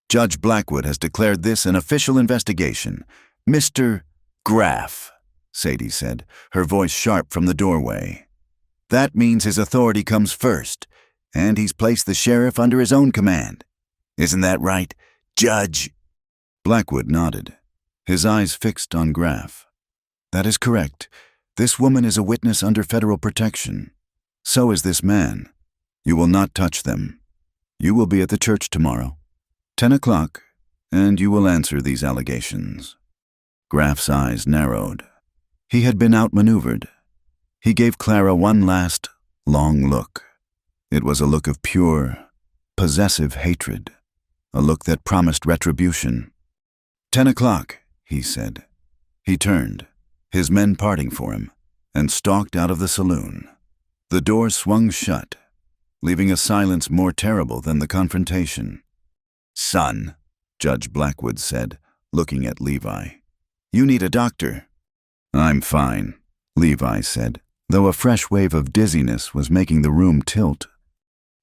Judge Blackwood has declared this an official investigation. Mr. Graff," Sadie said, her voice sharp from the doorway. "That means his authority comes first, and he's placed the sheriff under his own command. Isn't that right, Judge?" Blackwood nodded, his eyes fixed on Graff. "That is correct. This woman is a witness under federal protection. So is this man. You will not touch them. You will be at the church tomorrow, 10 o'clock, and you will answer these allegations." Graff's eyes narrowed. He had been outmaneuvered. He gave Clara one last, long look. It was a look of pure, possessive hatred, a look that promised retribution. 10 o'clock, he said. He turned, his men parting for him, and stalked out of the saloon. The door swung shut, leaving a silence more terrible than the confrontation. "Son," Judge Blackwood said, looking at Levi, "you need a doctor." "I'm fine," Levi said, though a fresh wave of dizziness was making the room tilt.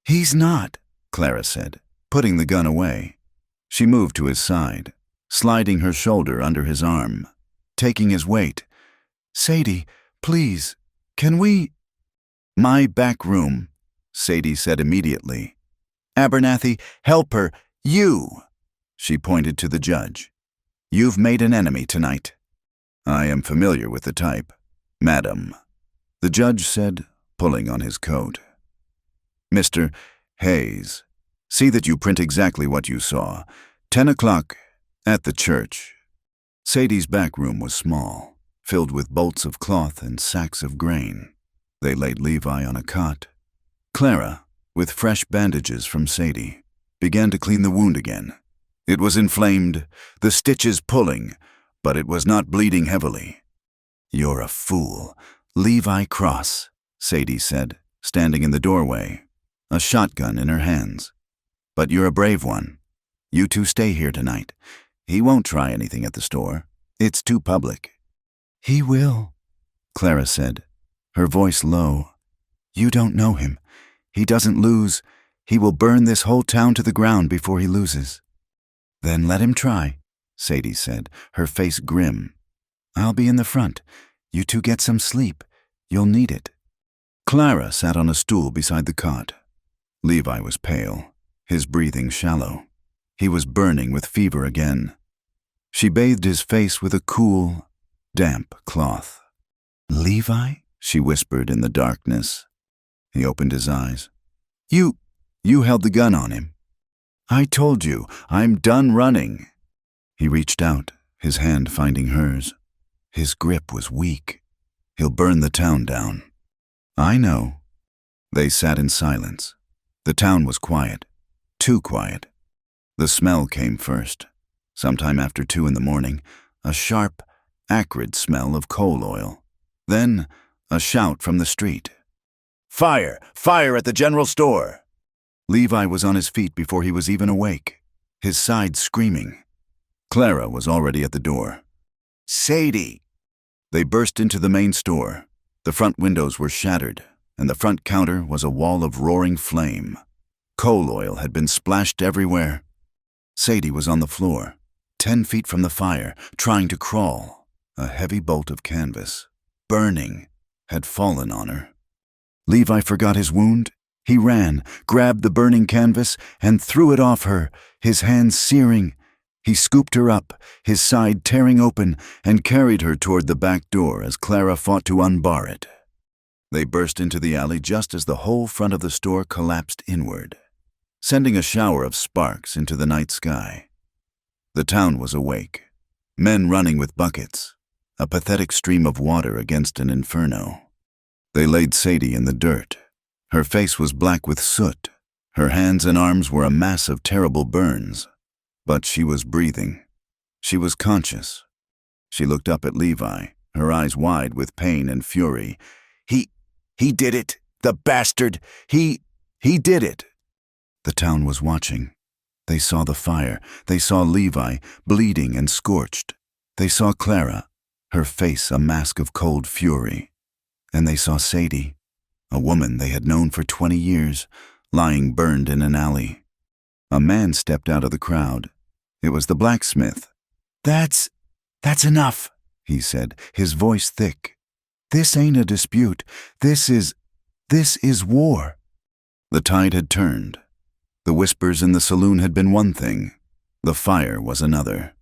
"He's not," Clara said, putting the gun away. She moved to his side, sliding her shoulder under his arm, taking his weight. "Sadie, please, can we—" "My back room," Sadie said immediately. "Abernathy, help her, you!" She pointed to the judge. "You've made an enemy tonight." "I am familiar with the type, madam," the judge said, pulling on his coat. "Mr. Hayes, see that you print exactly what you saw. 10 o'clock at the church." Sadie's back room was small, filled with bolts of cloth and sacks of grain. They laid Levi on a cot. Clara, with fresh bandages from Sadie, began to clean the wound again. It was inflamed, the stitches pulling, but it was not bleeding heavily. "You're a fool, Levi Cross," Sadie said, standing in the doorway, a shotgun in her hands. "But you're a brave one. You two stay here tonight. He won't try anything at the store. It's too public." "He will," Clara said, her voice low. "You don't know him. He doesn't lose. He will burn this whole town to the ground before he loses." "Then let him try," Sadie said, her face grim. "I'll be in the front. You two get some sleep. You'll need it." Clara sat on a stool beside the cot. Levi was pale, his breathing shallow. He was burning with fever again. She bathed his face with a cool, damp cloth. "Levi?" she whispered in the darkness. He opened his eyes. You held the gun on him." "I told you, I'm done running." He reached out, his hand finding hers. His grip was weak. "He'll burn the town down." "I know." They sat in silence. The town was quiet, too quiet. The smell came first, sometime after 2 in the morning, a sharp, acrid smell of coal oil. Then a shout from the street. "Fire! Fire at the general store!" Levi was on his feet before he was even awake, his side screaming. Clara was already at the door. "Sadie!" They burst into the main store. The front windows were shattered, and the front counter was a wall of roaring flame. Coal oil had been splashed everywhere. Sadie was on the floor, 10 feet from the fire, trying to crawl. A heavy bolt of canvas, burning, had fallen on her. Levi forgot his wound. He ran, grabbed the burning canvas, and threw it off her, his hands searing. He scooped her up, his side tearing open, and carried her toward the back door as Clara fought to unbar it. They burst into the alley just as the whole front of the store collapsed inward, sending a shower of sparks into the night sky. The town was awake, men running with buckets, a pathetic stream of water against an inferno. They laid Sadie in the dirt. Her face was black with soot. Her hands and arms were a mass of terrible burns. But she was breathing. She was conscious. She looked up at Levi, her eyes wide with pain and fury. He did it! The bastard! He did it!" The town was watching. They saw the fire. They saw Levi, bleeding and scorched. They saw Clara, her face a mask of cold fury. And they saw Sadie, a woman they had known for 20 years, lying burned in an alley. A man stepped out of the crowd. It was the blacksmith. That's enough, he said, his voice thick. This ain't a dispute. This is war. The tide had turned. The whispers in the saloon had been one thing. The fire was another.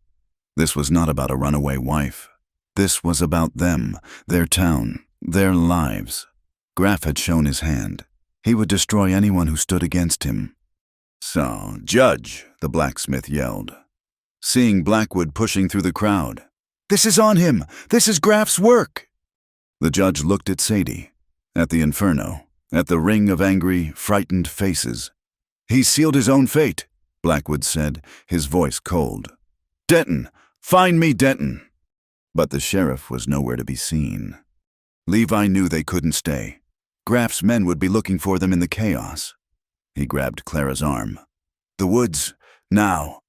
This was not about a runaway wife. This was about them, their town, their lives. Graff had shown his hand. He would destroy anyone who stood against him. "So, Judge," the blacksmith yelled, seeing Blackwood pushing through the crowd. "This is on him! This is Graff's work!" The judge looked at Sadie, at the inferno, at the ring of angry, frightened faces. "He sealed his own fate," Blackwood said, his voice cold. "Denton! Find me Denton!" But the sheriff was nowhere to be seen. Levi knew they couldn't stay. Graff's men would be looking for them in the chaos. He grabbed Clara's arm. "The woods, now,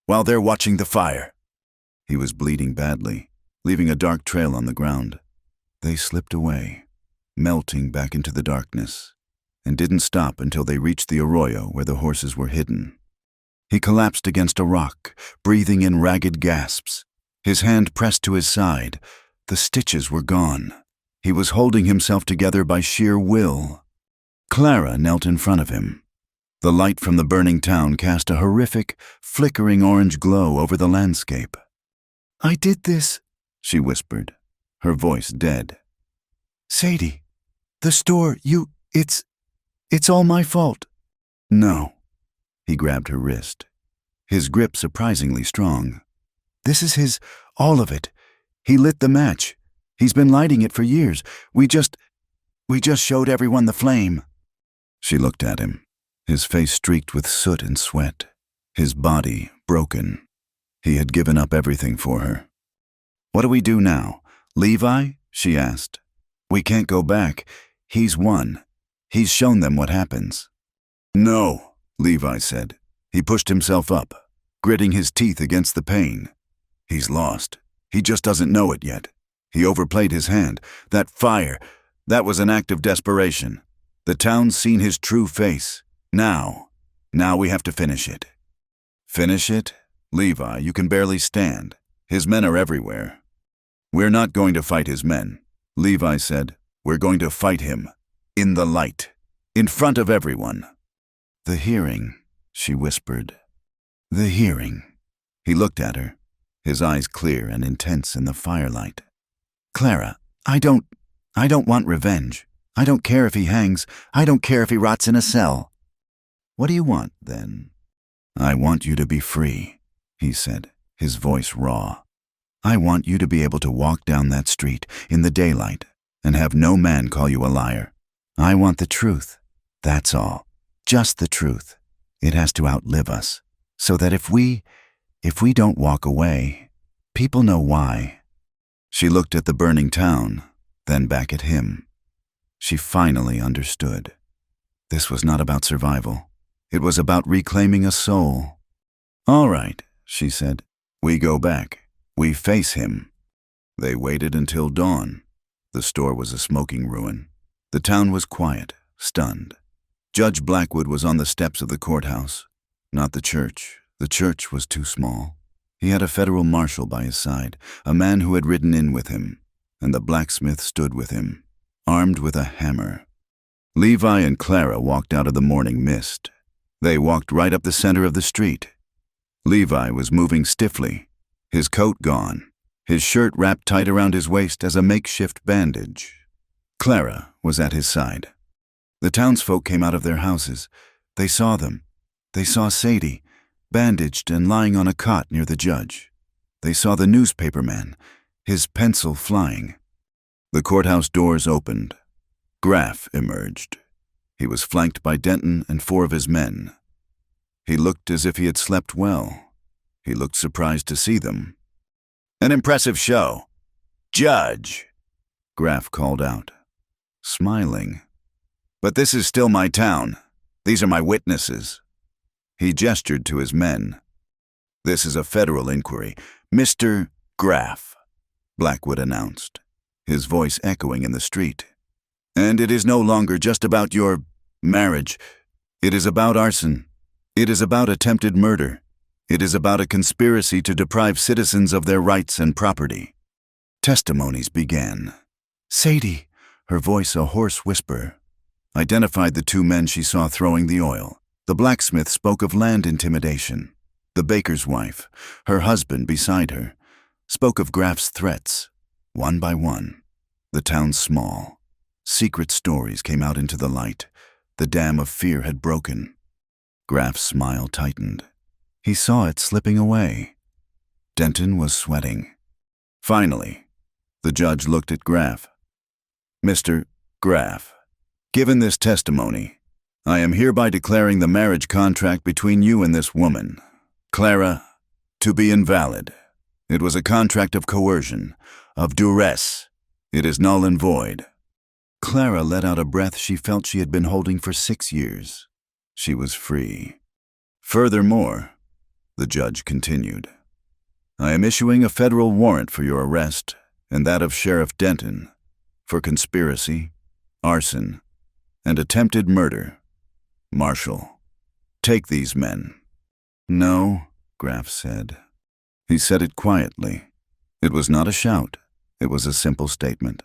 while they're watching the fire." He was bleeding badly, leaving a dark trail on the ground. They slipped away, melting back into the darkness, and didn't stop until they reached the arroyo where the horses were hidden. He collapsed against a rock, breathing in ragged gasps. His hand pressed to his side. The stitches were gone. He was holding himself together by sheer will. Clara knelt in front of him. The light from the burning town cast a horrific, flickering orange glow over the landscape. "I did this," she whispered, her voice dead. "Sadie, the store, it's all my fault." "No." He grabbed her wrist, his grip surprisingly strong. "This is all of it. He lit the match. He's been lighting it for years. We just showed everyone the flame." She looked at him, his face streaked with soot and sweat, his body broken. He had given up everything for her. "What do we do now? Levi?" she asked. "We can't go back. He's won. He's shown them what happens." "No," Levi said. He pushed himself up, gritting his teeth against the pain. "He's lost. He just doesn't know it yet. He overplayed his hand. That fire, that was an act of desperation. The town's seen his true face. Now we have to finish it." "Finish it? Levi, you can barely stand. His men are everywhere." "We're not going to fight his men," Levi said. "We're going to fight him. In the light. In front of everyone." "The hearing," she whispered. "The hearing." He looked at her, his eyes clear and intense in the firelight. "Clara, I don't want revenge. I don't care if he hangs. I don't care if he rots in a cell." "What do you want, then?" "I want you to be free," he said, his voice raw. "I want you to be able to walk down that street in the daylight and have no man call you a liar. I want the truth. That's all. Just the truth. It has to outlive us, so that if we don't walk away, people know why." She looked at the burning town, then back at him. She finally understood. This was not about survival. It was about reclaiming a soul. "All right," she said. "We go back. We face him." They waited until dawn. The store was a smoking ruin. The town was quiet, stunned. Judge Blackwood was on the steps of the courthouse. Not the church. The church was too small. He had a federal marshal by his side, a man who had ridden in with him, and the blacksmith stood with him, armed with a hammer. Levi and Clara walked out of the morning mist. They walked right up the center of the street. Levi was moving stiffly, his coat gone, his shirt wrapped tight around his waist as a makeshift bandage. Clara was at his side. The townsfolk came out of their houses. They saw them. They saw Sadie, bandaged and lying on a cot near the judge. They saw the newspaperman, his pencil flying. The courthouse doors opened. Graff emerged. He was flanked by Denton and 4 of his men. He looked as if he had slept well. He looked surprised to see them. "An impressive show. Judge," Graff called out, smiling. "But this is still my town. These are my witnesses." He gestured to his men. "This is a federal inquiry. Mr. Graff," Blackwood announced, his voice echoing in the street. "And it is no longer just about your marriage. It is about arson. It is about attempted murder. It is about a conspiracy to deprive citizens of their rights and property." Testimonies began. Sadie, her voice a hoarse whisper, identified the two men she saw throwing the oil. The blacksmith spoke of land intimidation. The baker's wife, her husband beside her, spoke of Graff's threats. One by one, the town's small, secret stories came out into the light. The dam of fear had broken. Graff's smile tightened. He saw it slipping away. Denton was sweating. Finally, the judge looked at Graff. "Mr. Graff, given this testimony, I am hereby declaring the marriage contract between you and this woman, Clara, to be invalid. It was a contract of coercion, of duress. It is null and void." Clara let out a breath she felt she had been holding for 6 years. She was free. "Furthermore," the judge continued, "I am issuing a federal warrant for your arrest and that of Sheriff Denton for conspiracy, arson, and attempted murder. Marshal, take these men." "No," Graff said. He said it quietly. It was not a shout. It was a simple statement.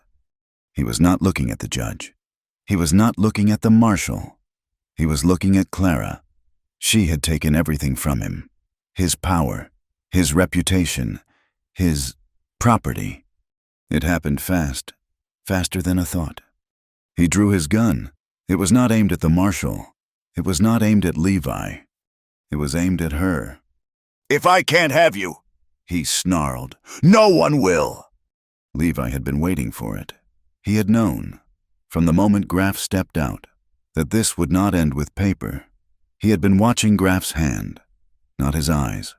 He was not looking at the judge. He was not looking at the marshal. He was looking at Clara. She had taken everything from him. His power, his reputation, his property. It happened fast, faster than a thought. He drew his gun. It was not aimed at the marshal. It was not aimed at Levi. It was aimed at her. "If I can't have you," he snarled, "no one will." Levi had been waiting for it. He had known, from the moment Graff stepped out, that this would not end with paper. He had been watching Graff's hand, not his eyes.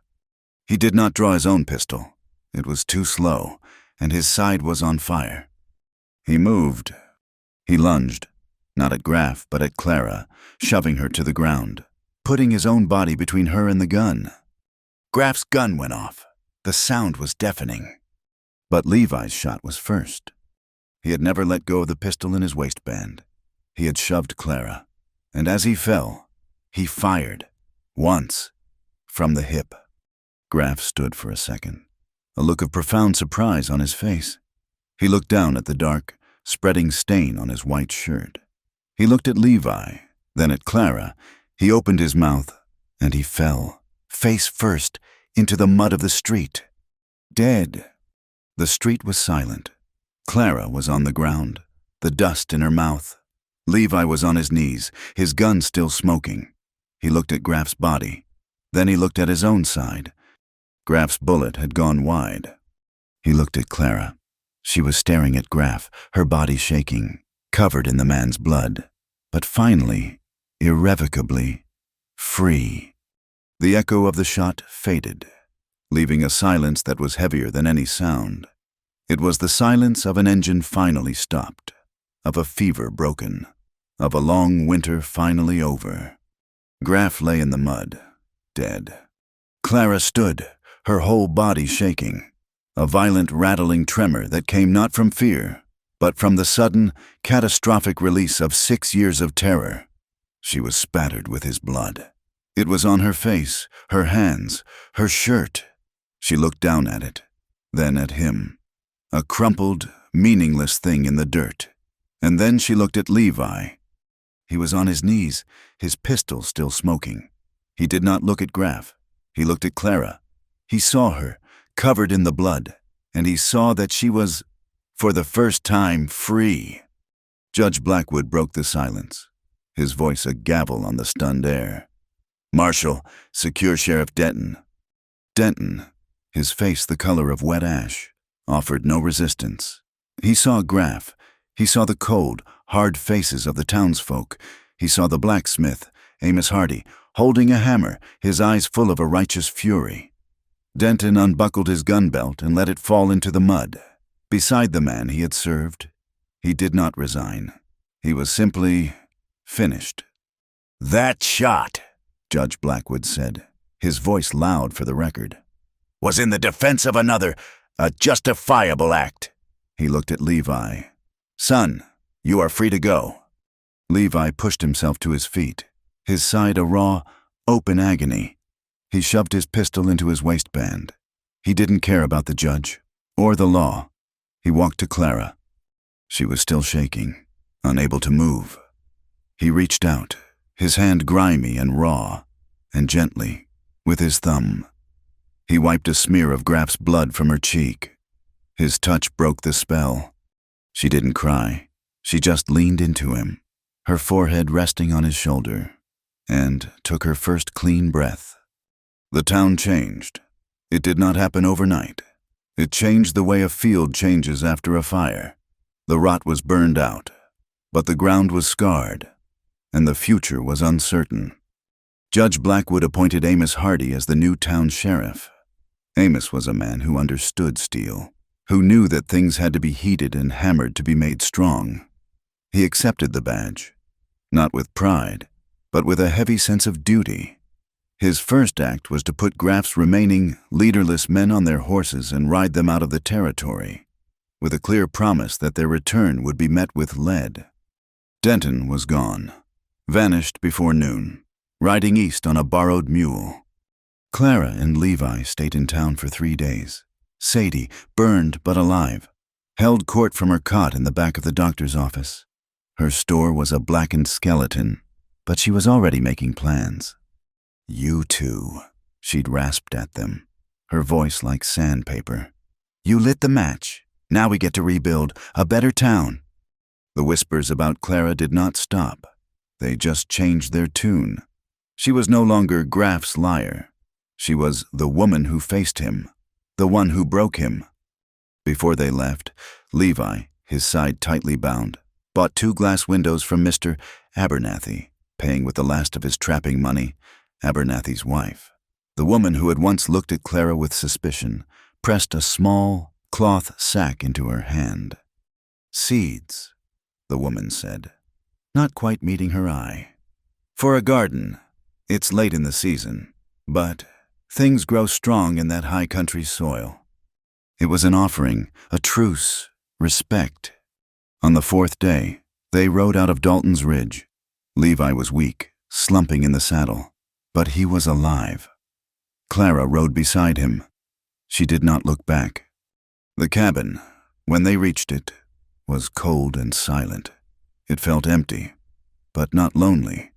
He did not draw his own pistol. It was too slow, and his side was on fire. He moved. He lunged, not at Graff, but at Clara, shoving her to the ground, putting his own body between her and the gun. Graff's gun went off. The sound was deafening. But Levi's shot was first. He had never let go of the pistol in his waistband. He had shoved Clara, and as he fell, he fired, once, from the hip. Graff stood for a second, a look of profound surprise on his face. He looked down at the dark, spreading stain on his white shirt. He looked at Levi, then at Clara. He opened his mouth, and he fell, face first, into the mud of the street. Dead. The street was silent. Clara was on the ground, the dust in her mouth. Levi was on his knees, his gun still smoking. He looked at Graff's body. Then he looked at his own side. Graff's bullet had gone wide. He looked at Clara. She was staring at Graff, her body shaking, covered in the man's blood, but finally, irrevocably, free. The echo of the shot faded, leaving a silence that was heavier than any sound. It was the silence of an engine finally stopped, of a fever broken, of a long winter finally over. Graff lay in the mud, dead. Clara stood, her whole body shaking, a violent rattling tremor that came not from fear, but from the sudden, catastrophic release of 6 years of terror. She was spattered with his blood. It was on her face, her hands, her shirt. She looked down at it, then at him, a crumpled, meaningless thing in the dirt. And then she looked at Levi. He was on his knees, his pistol still smoking. He did not look at Graff. He looked at Clara. He saw her, covered in the blood, and he saw that she was, for the first time, free. Judge Blackwood broke the silence, his voice a gavel on the stunned air. "Marshal, secure Sheriff Denton." Denton, his face the color of wet ash, offered no resistance. He saw Graff. He saw the cold, hard faces of the townsfolk. He saw the blacksmith, Amos Hardy, holding a hammer, his eyes full of a righteous fury. Denton unbuckled his gun belt and let it fall into the mud. Beside the man he had served, he did not resign. He was simply finished. "That shot," Judge Blackwood said, his voice loud for the record, "was in the defense of another, a justifiable act." He looked at Levi. "Son, you are free to go." Levi pushed himself to his feet, his side a raw, open agony. He shoved his pistol into his waistband. He didn't care about the judge or the law. He walked to Clara. She was still shaking, unable to move. He reached out, his hand grimy and raw, and gently, with his thumb. He wiped a smear of Graf's blood from her cheek. His touch broke the spell. She didn't cry. She just leaned into him, her forehead resting on his shoulder, and took her first clean breath. The town changed. It did not happen overnight. It changed the way a field changes after a fire. The rot was burned out, but the ground was scarred, and the future was uncertain. Judge Blackwood appointed Amos Hardy as the new town sheriff. Amos was a man who understood steel, who knew that things had to be heated and hammered to be made strong. He accepted the badge, not with pride, but with a heavy sense of duty. His first act was to put Graf's remaining leaderless men on their horses and ride them out of the territory, with a clear promise that their return would be met with lead. Denton was gone, vanished before noon, riding east on a borrowed mule. Clara and Levi stayed in town for 3 days. Sadie, burned but alive, held court from her cot in the back of the doctor's office. Her store was a blackened skeleton, but she was already making plans. "You two," she'd rasped at them, her voice like sandpaper. "You lit the match. Now we get to rebuild a better town." The whispers about Clara did not stop. They just changed their tune. She was no longer Graf's liar. She was the woman who faced him, the one who broke him. Before they left, Levi, his side tightly bound, bought 2 glass windows from Mr. Abernathy, paying with the last of his trapping money, Abernathy's wife. The woman who had once looked at Clara with suspicion pressed a small cloth sack into her hand. "Seeds," the woman said, not quite meeting her eye. "For a garden. It's late in the season, but things grow strong in that high country soil." It was an offering, a truce, respect. On the 4th day, they rode out of Dalton's Ridge. Levi was weak, slumping in the saddle, but he was alive. Clara rode beside him. She did not look back. The cabin, when they reached it, was cold and silent. It felt empty, but not lonely.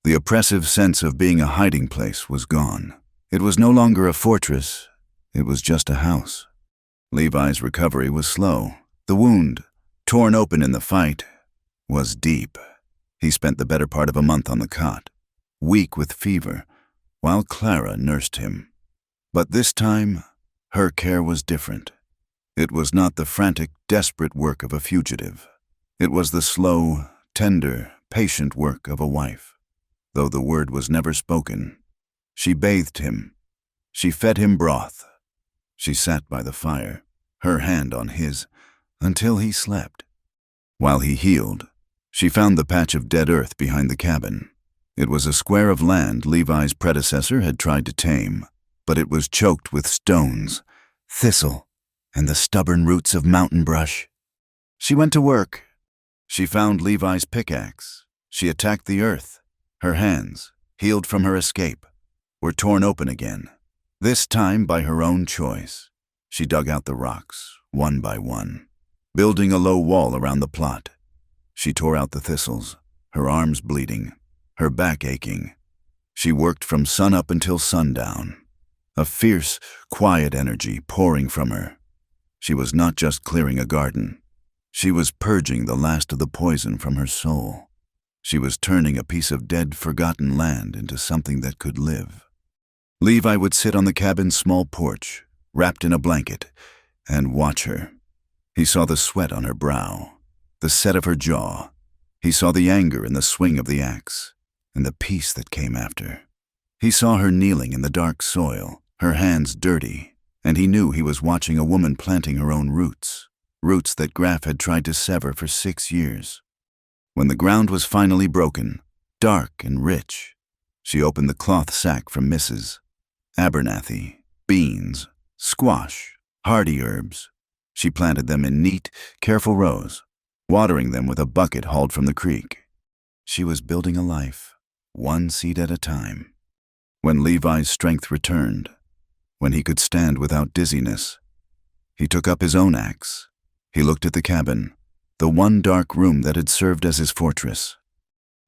The oppressive sense of being a hiding place was gone. It was no longer a fortress, it was just a house. Levi's recovery was slow. The wound, torn open in the fight, was deep. He spent the better part of a month on the cot, weak with fever, while Clara nursed him. But this time, her care was different. It was not the frantic, desperate work of a fugitive. It was the slow, tender, patient work of a wife, though the word was never spoken. She bathed him. She fed him broth. She sat by the fire, her hand on his, until he slept. While he healed, she found the patch of dead earth behind the cabin. It was a square of land Levi's predecessor had tried to tame, but it was choked with stones, thistle, and the stubborn roots of mountain brush. She went to work. She found Levi's pickaxe. She attacked the earth. Her hands, healed from her escape, were torn open again, this time by her own choice. She dug out the rocks, one by one, building a low wall around the plot. She tore out the thistles, her arms bleeding, her back aching. She worked from sunup until sundown, a fierce, quiet energy pouring from her. She was not just clearing a garden. She was purging the last of the poison from her soul. She was turning a piece of dead, forgotten land into something that could live. Levi would sit on the cabin's small porch, wrapped in a blanket, and watch her. He saw the sweat on her brow, the set of her jaw. He saw the anger in the swing of the axe, and the peace that came after. He saw her kneeling in the dark soil, her hands dirty, and he knew he was watching a woman planting her own roots, roots that Graf had tried to sever for 6 years. When the ground was finally broken, dark and rich, She opened the cloth sack from Mrs. Abernathy. Beans, squash, hardy herbs. She planted them in neat, careful rows, watering them with a bucket hauled from the creek. She was building a life, one seed at a time. When Levi's strength returned, when he could stand without dizziness, he took up his own axe. He looked at the cabin, the one dark room that had served as his fortress.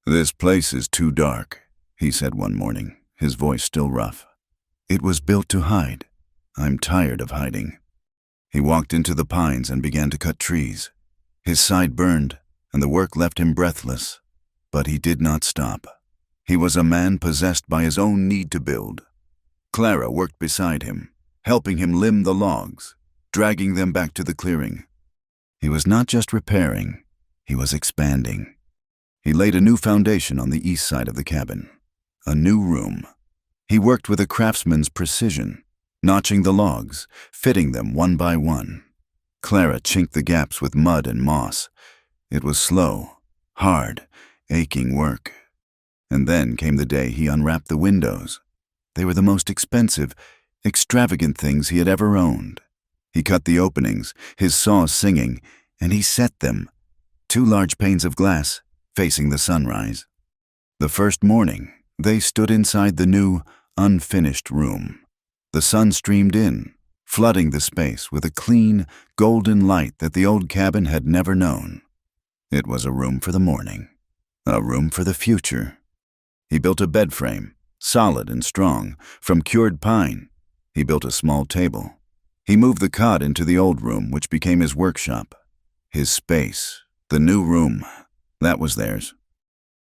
"This place is too dark," he said one morning, his voice still rough. "It was built to hide. I'm tired of hiding." He walked into the pines and began to cut trees. His side burned, and the work left him breathless. But he did not stop. He was a man possessed by his own need to build. Clara worked beside him, helping him limb the logs, dragging them back to the clearing. He was not just repairing, he was expanding. He laid a new foundation on the east side of the cabin, a new room. He worked with a craftsman's precision, notching the logs, fitting them one by one. Clara chinked the gaps with mud and moss. It was slow, hard, aching work. And then came the day he unwrapped the windows. They were the most expensive, extravagant things he had ever owned. He cut the openings, his saw singing, and he set them, 2 large panes of glass, facing the sunrise. The first morning, they stood inside the new, unfinished room. The sun streamed in, flooding the space with a clean, golden light that the old cabin had never known. It was a room for the morning, a room for the future. He built a bed frame, solid and strong, from cured pine. He built a small table. He moved the cot into the old room, which became his workshop. His space, the new room, that was theirs.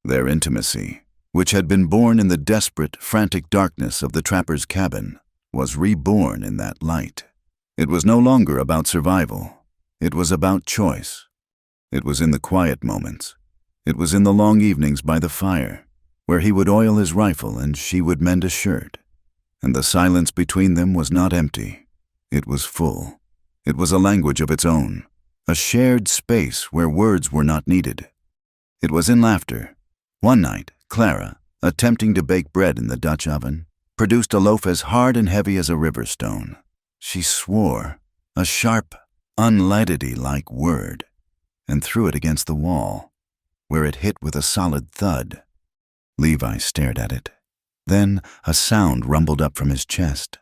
Their intimacy, which had been born in the desperate, frantic darkness of the trapper's cabin, was reborn in that light. It was no longer about survival. It was about choice. It was in the quiet moments. It was in the long evenings by the fire, where he would oil his rifle and she would mend a shirt. And the silence between them was not empty. It was full. It was a language of its own, a shared space where words were not needed. It was in laughter. One night, Clara, attempting to bake bread in the Dutch oven, produced a loaf as hard and heavy as a river stone. She swore, a sharp, unlighted-like word, and threw it against the wall, where it hit with a solid thud. Levi stared at it. Then a sound rumbled up from his chest,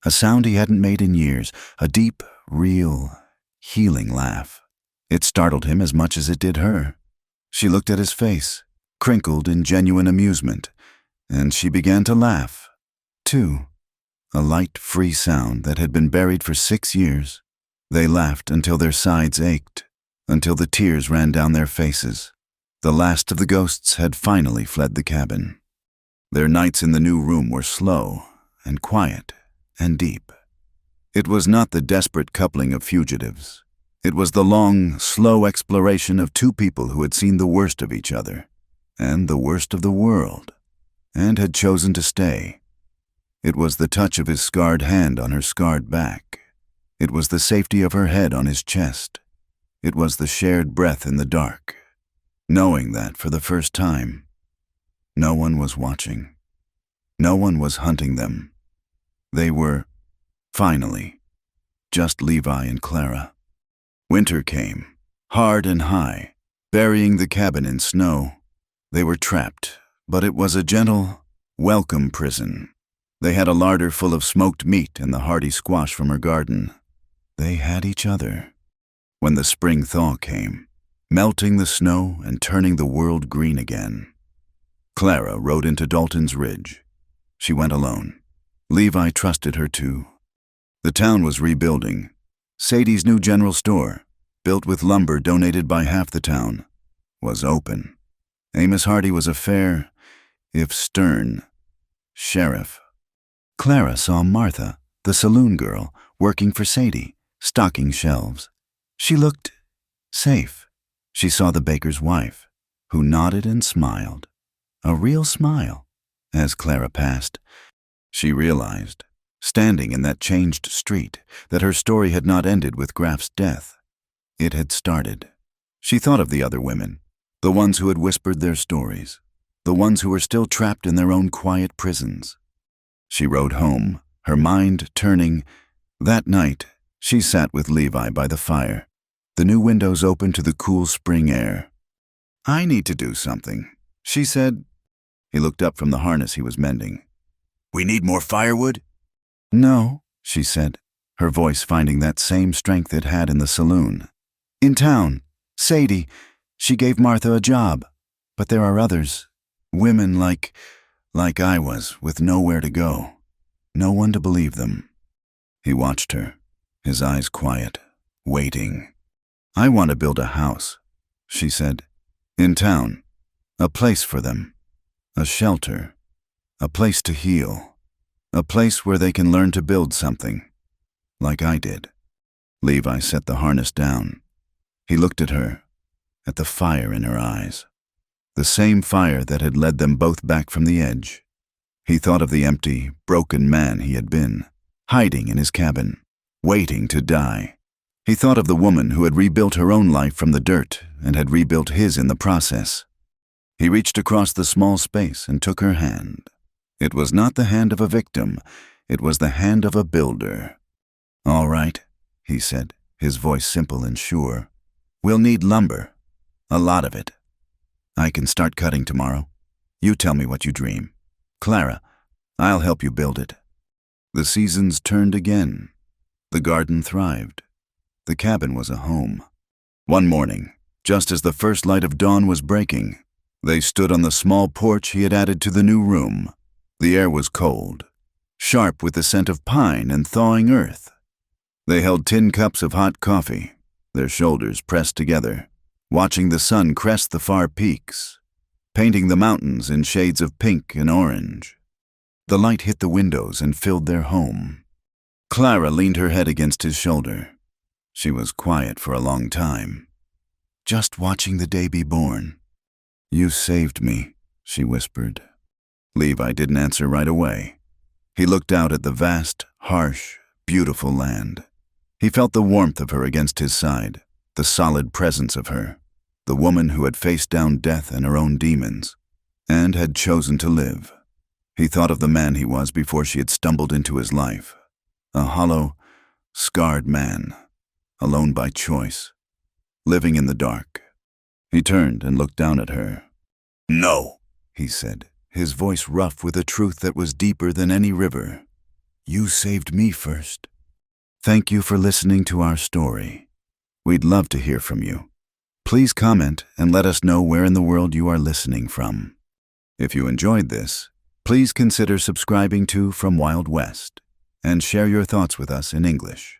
a sound he hadn't made in years, a deep, real, healing laugh. It startled him as much as it did her. She looked at his face, crinkled in genuine amusement, and she began to laugh, too. A light, free sound that had been buried for 6 years. They laughed until their sides ached, until the tears ran down their faces. The last of the ghosts had finally fled the cabin. Their nights in the new room were slow and quiet and deep. It was not the desperate coupling of fugitives. It was the long, slow exploration of 2 people who had seen the worst of each other, and the worst of the world, and had chosen to stay. It was the touch of his scarred hand on her scarred back. It was the safety of her head on his chest. It was the shared breath in the dark, knowing that for the first time, no one was watching. No one was hunting them. They were, finally, just Levi and Clara. Winter came, hard and high, burying the cabin in snow. They were trapped, but it was a gentle, welcome prison. They had a larder full of smoked meat and the hardy squash from her garden. They had each other. When the spring thaw came, melting the snow and turning the world green again, Clara rode into Dalton's Ridge. She went alone. Levi trusted her too. The town was rebuilding. Sadie's new general store, built with lumber donated by half the town, was open. Amos Hardy was a fair, if stern, sheriff. Clara saw Martha, the saloon girl, working for Sadie, stocking shelves. She looked safe. She saw the baker's wife, who nodded and smiled, a real smile, as Clara passed. She realized, standing in that changed street, that her story had not ended with Graf's death. It had started. She thought of the other women, the ones who had whispered their stories, the ones who were still trapped in their own quiet prisons. She rode home, her mind turning. That night, she sat with Levi by the fire, the new windows open to the cool spring air. "I need to do something," she said. He looked up from the harness he was mending. "We need more firewood?" "No," she said, her voice finding that same strength it had in the saloon. "In town, Sadie, she gave Martha a job. But there are others, women like I was, with nowhere to go. No one to believe them." He watched her, his eyes quiet, waiting. "I want to build a house," she said. "In town. A place for them. A shelter. A place to heal. A place where they can learn to build something. Like I did." Levi set the harness down. He looked at her, at the fire in her eyes. The same fire that had led them both back from the edge. He thought of the empty, broken man he had been, hiding in his cabin, waiting to die. He thought of the woman who had rebuilt her own life from the dirt and had rebuilt his in the process. He reached across the small space and took her hand. It was not the hand of a victim, it was the hand of a builder. "All right," he said, his voice simple and sure. "We'll need lumber. A lot of it. I can start cutting tomorrow. You tell me what you dream. Clara, I'll help you build it." The seasons turned again. The garden thrived. The cabin was a home. One morning, just as the first light of dawn was breaking, they stood on the small porch he had added to the new room. The air was cold, sharp with the scent of pine and thawing earth. They held tin cups of hot coffee, their shoulders pressed together, watching the sun crest the far peaks, painting the mountains in shades of pink and orange. The light hit the windows and filled their home. Clara leaned her head against his shoulder. She was quiet for a long time, just watching the day be born. "You saved me," she whispered. Levi didn't answer right away. He looked out at the vast, harsh, beautiful land. He felt the warmth of her against his side, the solid presence of her, the woman who had faced down death and her own demons, and had chosen to live. He thought of the man he was before she had stumbled into his life, a hollow, scarred man, alone by choice, living in the dark. He turned and looked down at her. "No," he said, his voice rough with a truth that was deeper than any river. "You saved me first. Thank you for listening to our story. We'd love to hear from you. Please comment and let us know where in the world you are listening from. If you enjoyed this, please consider subscribing to From Wild West and share your thoughts with us in English.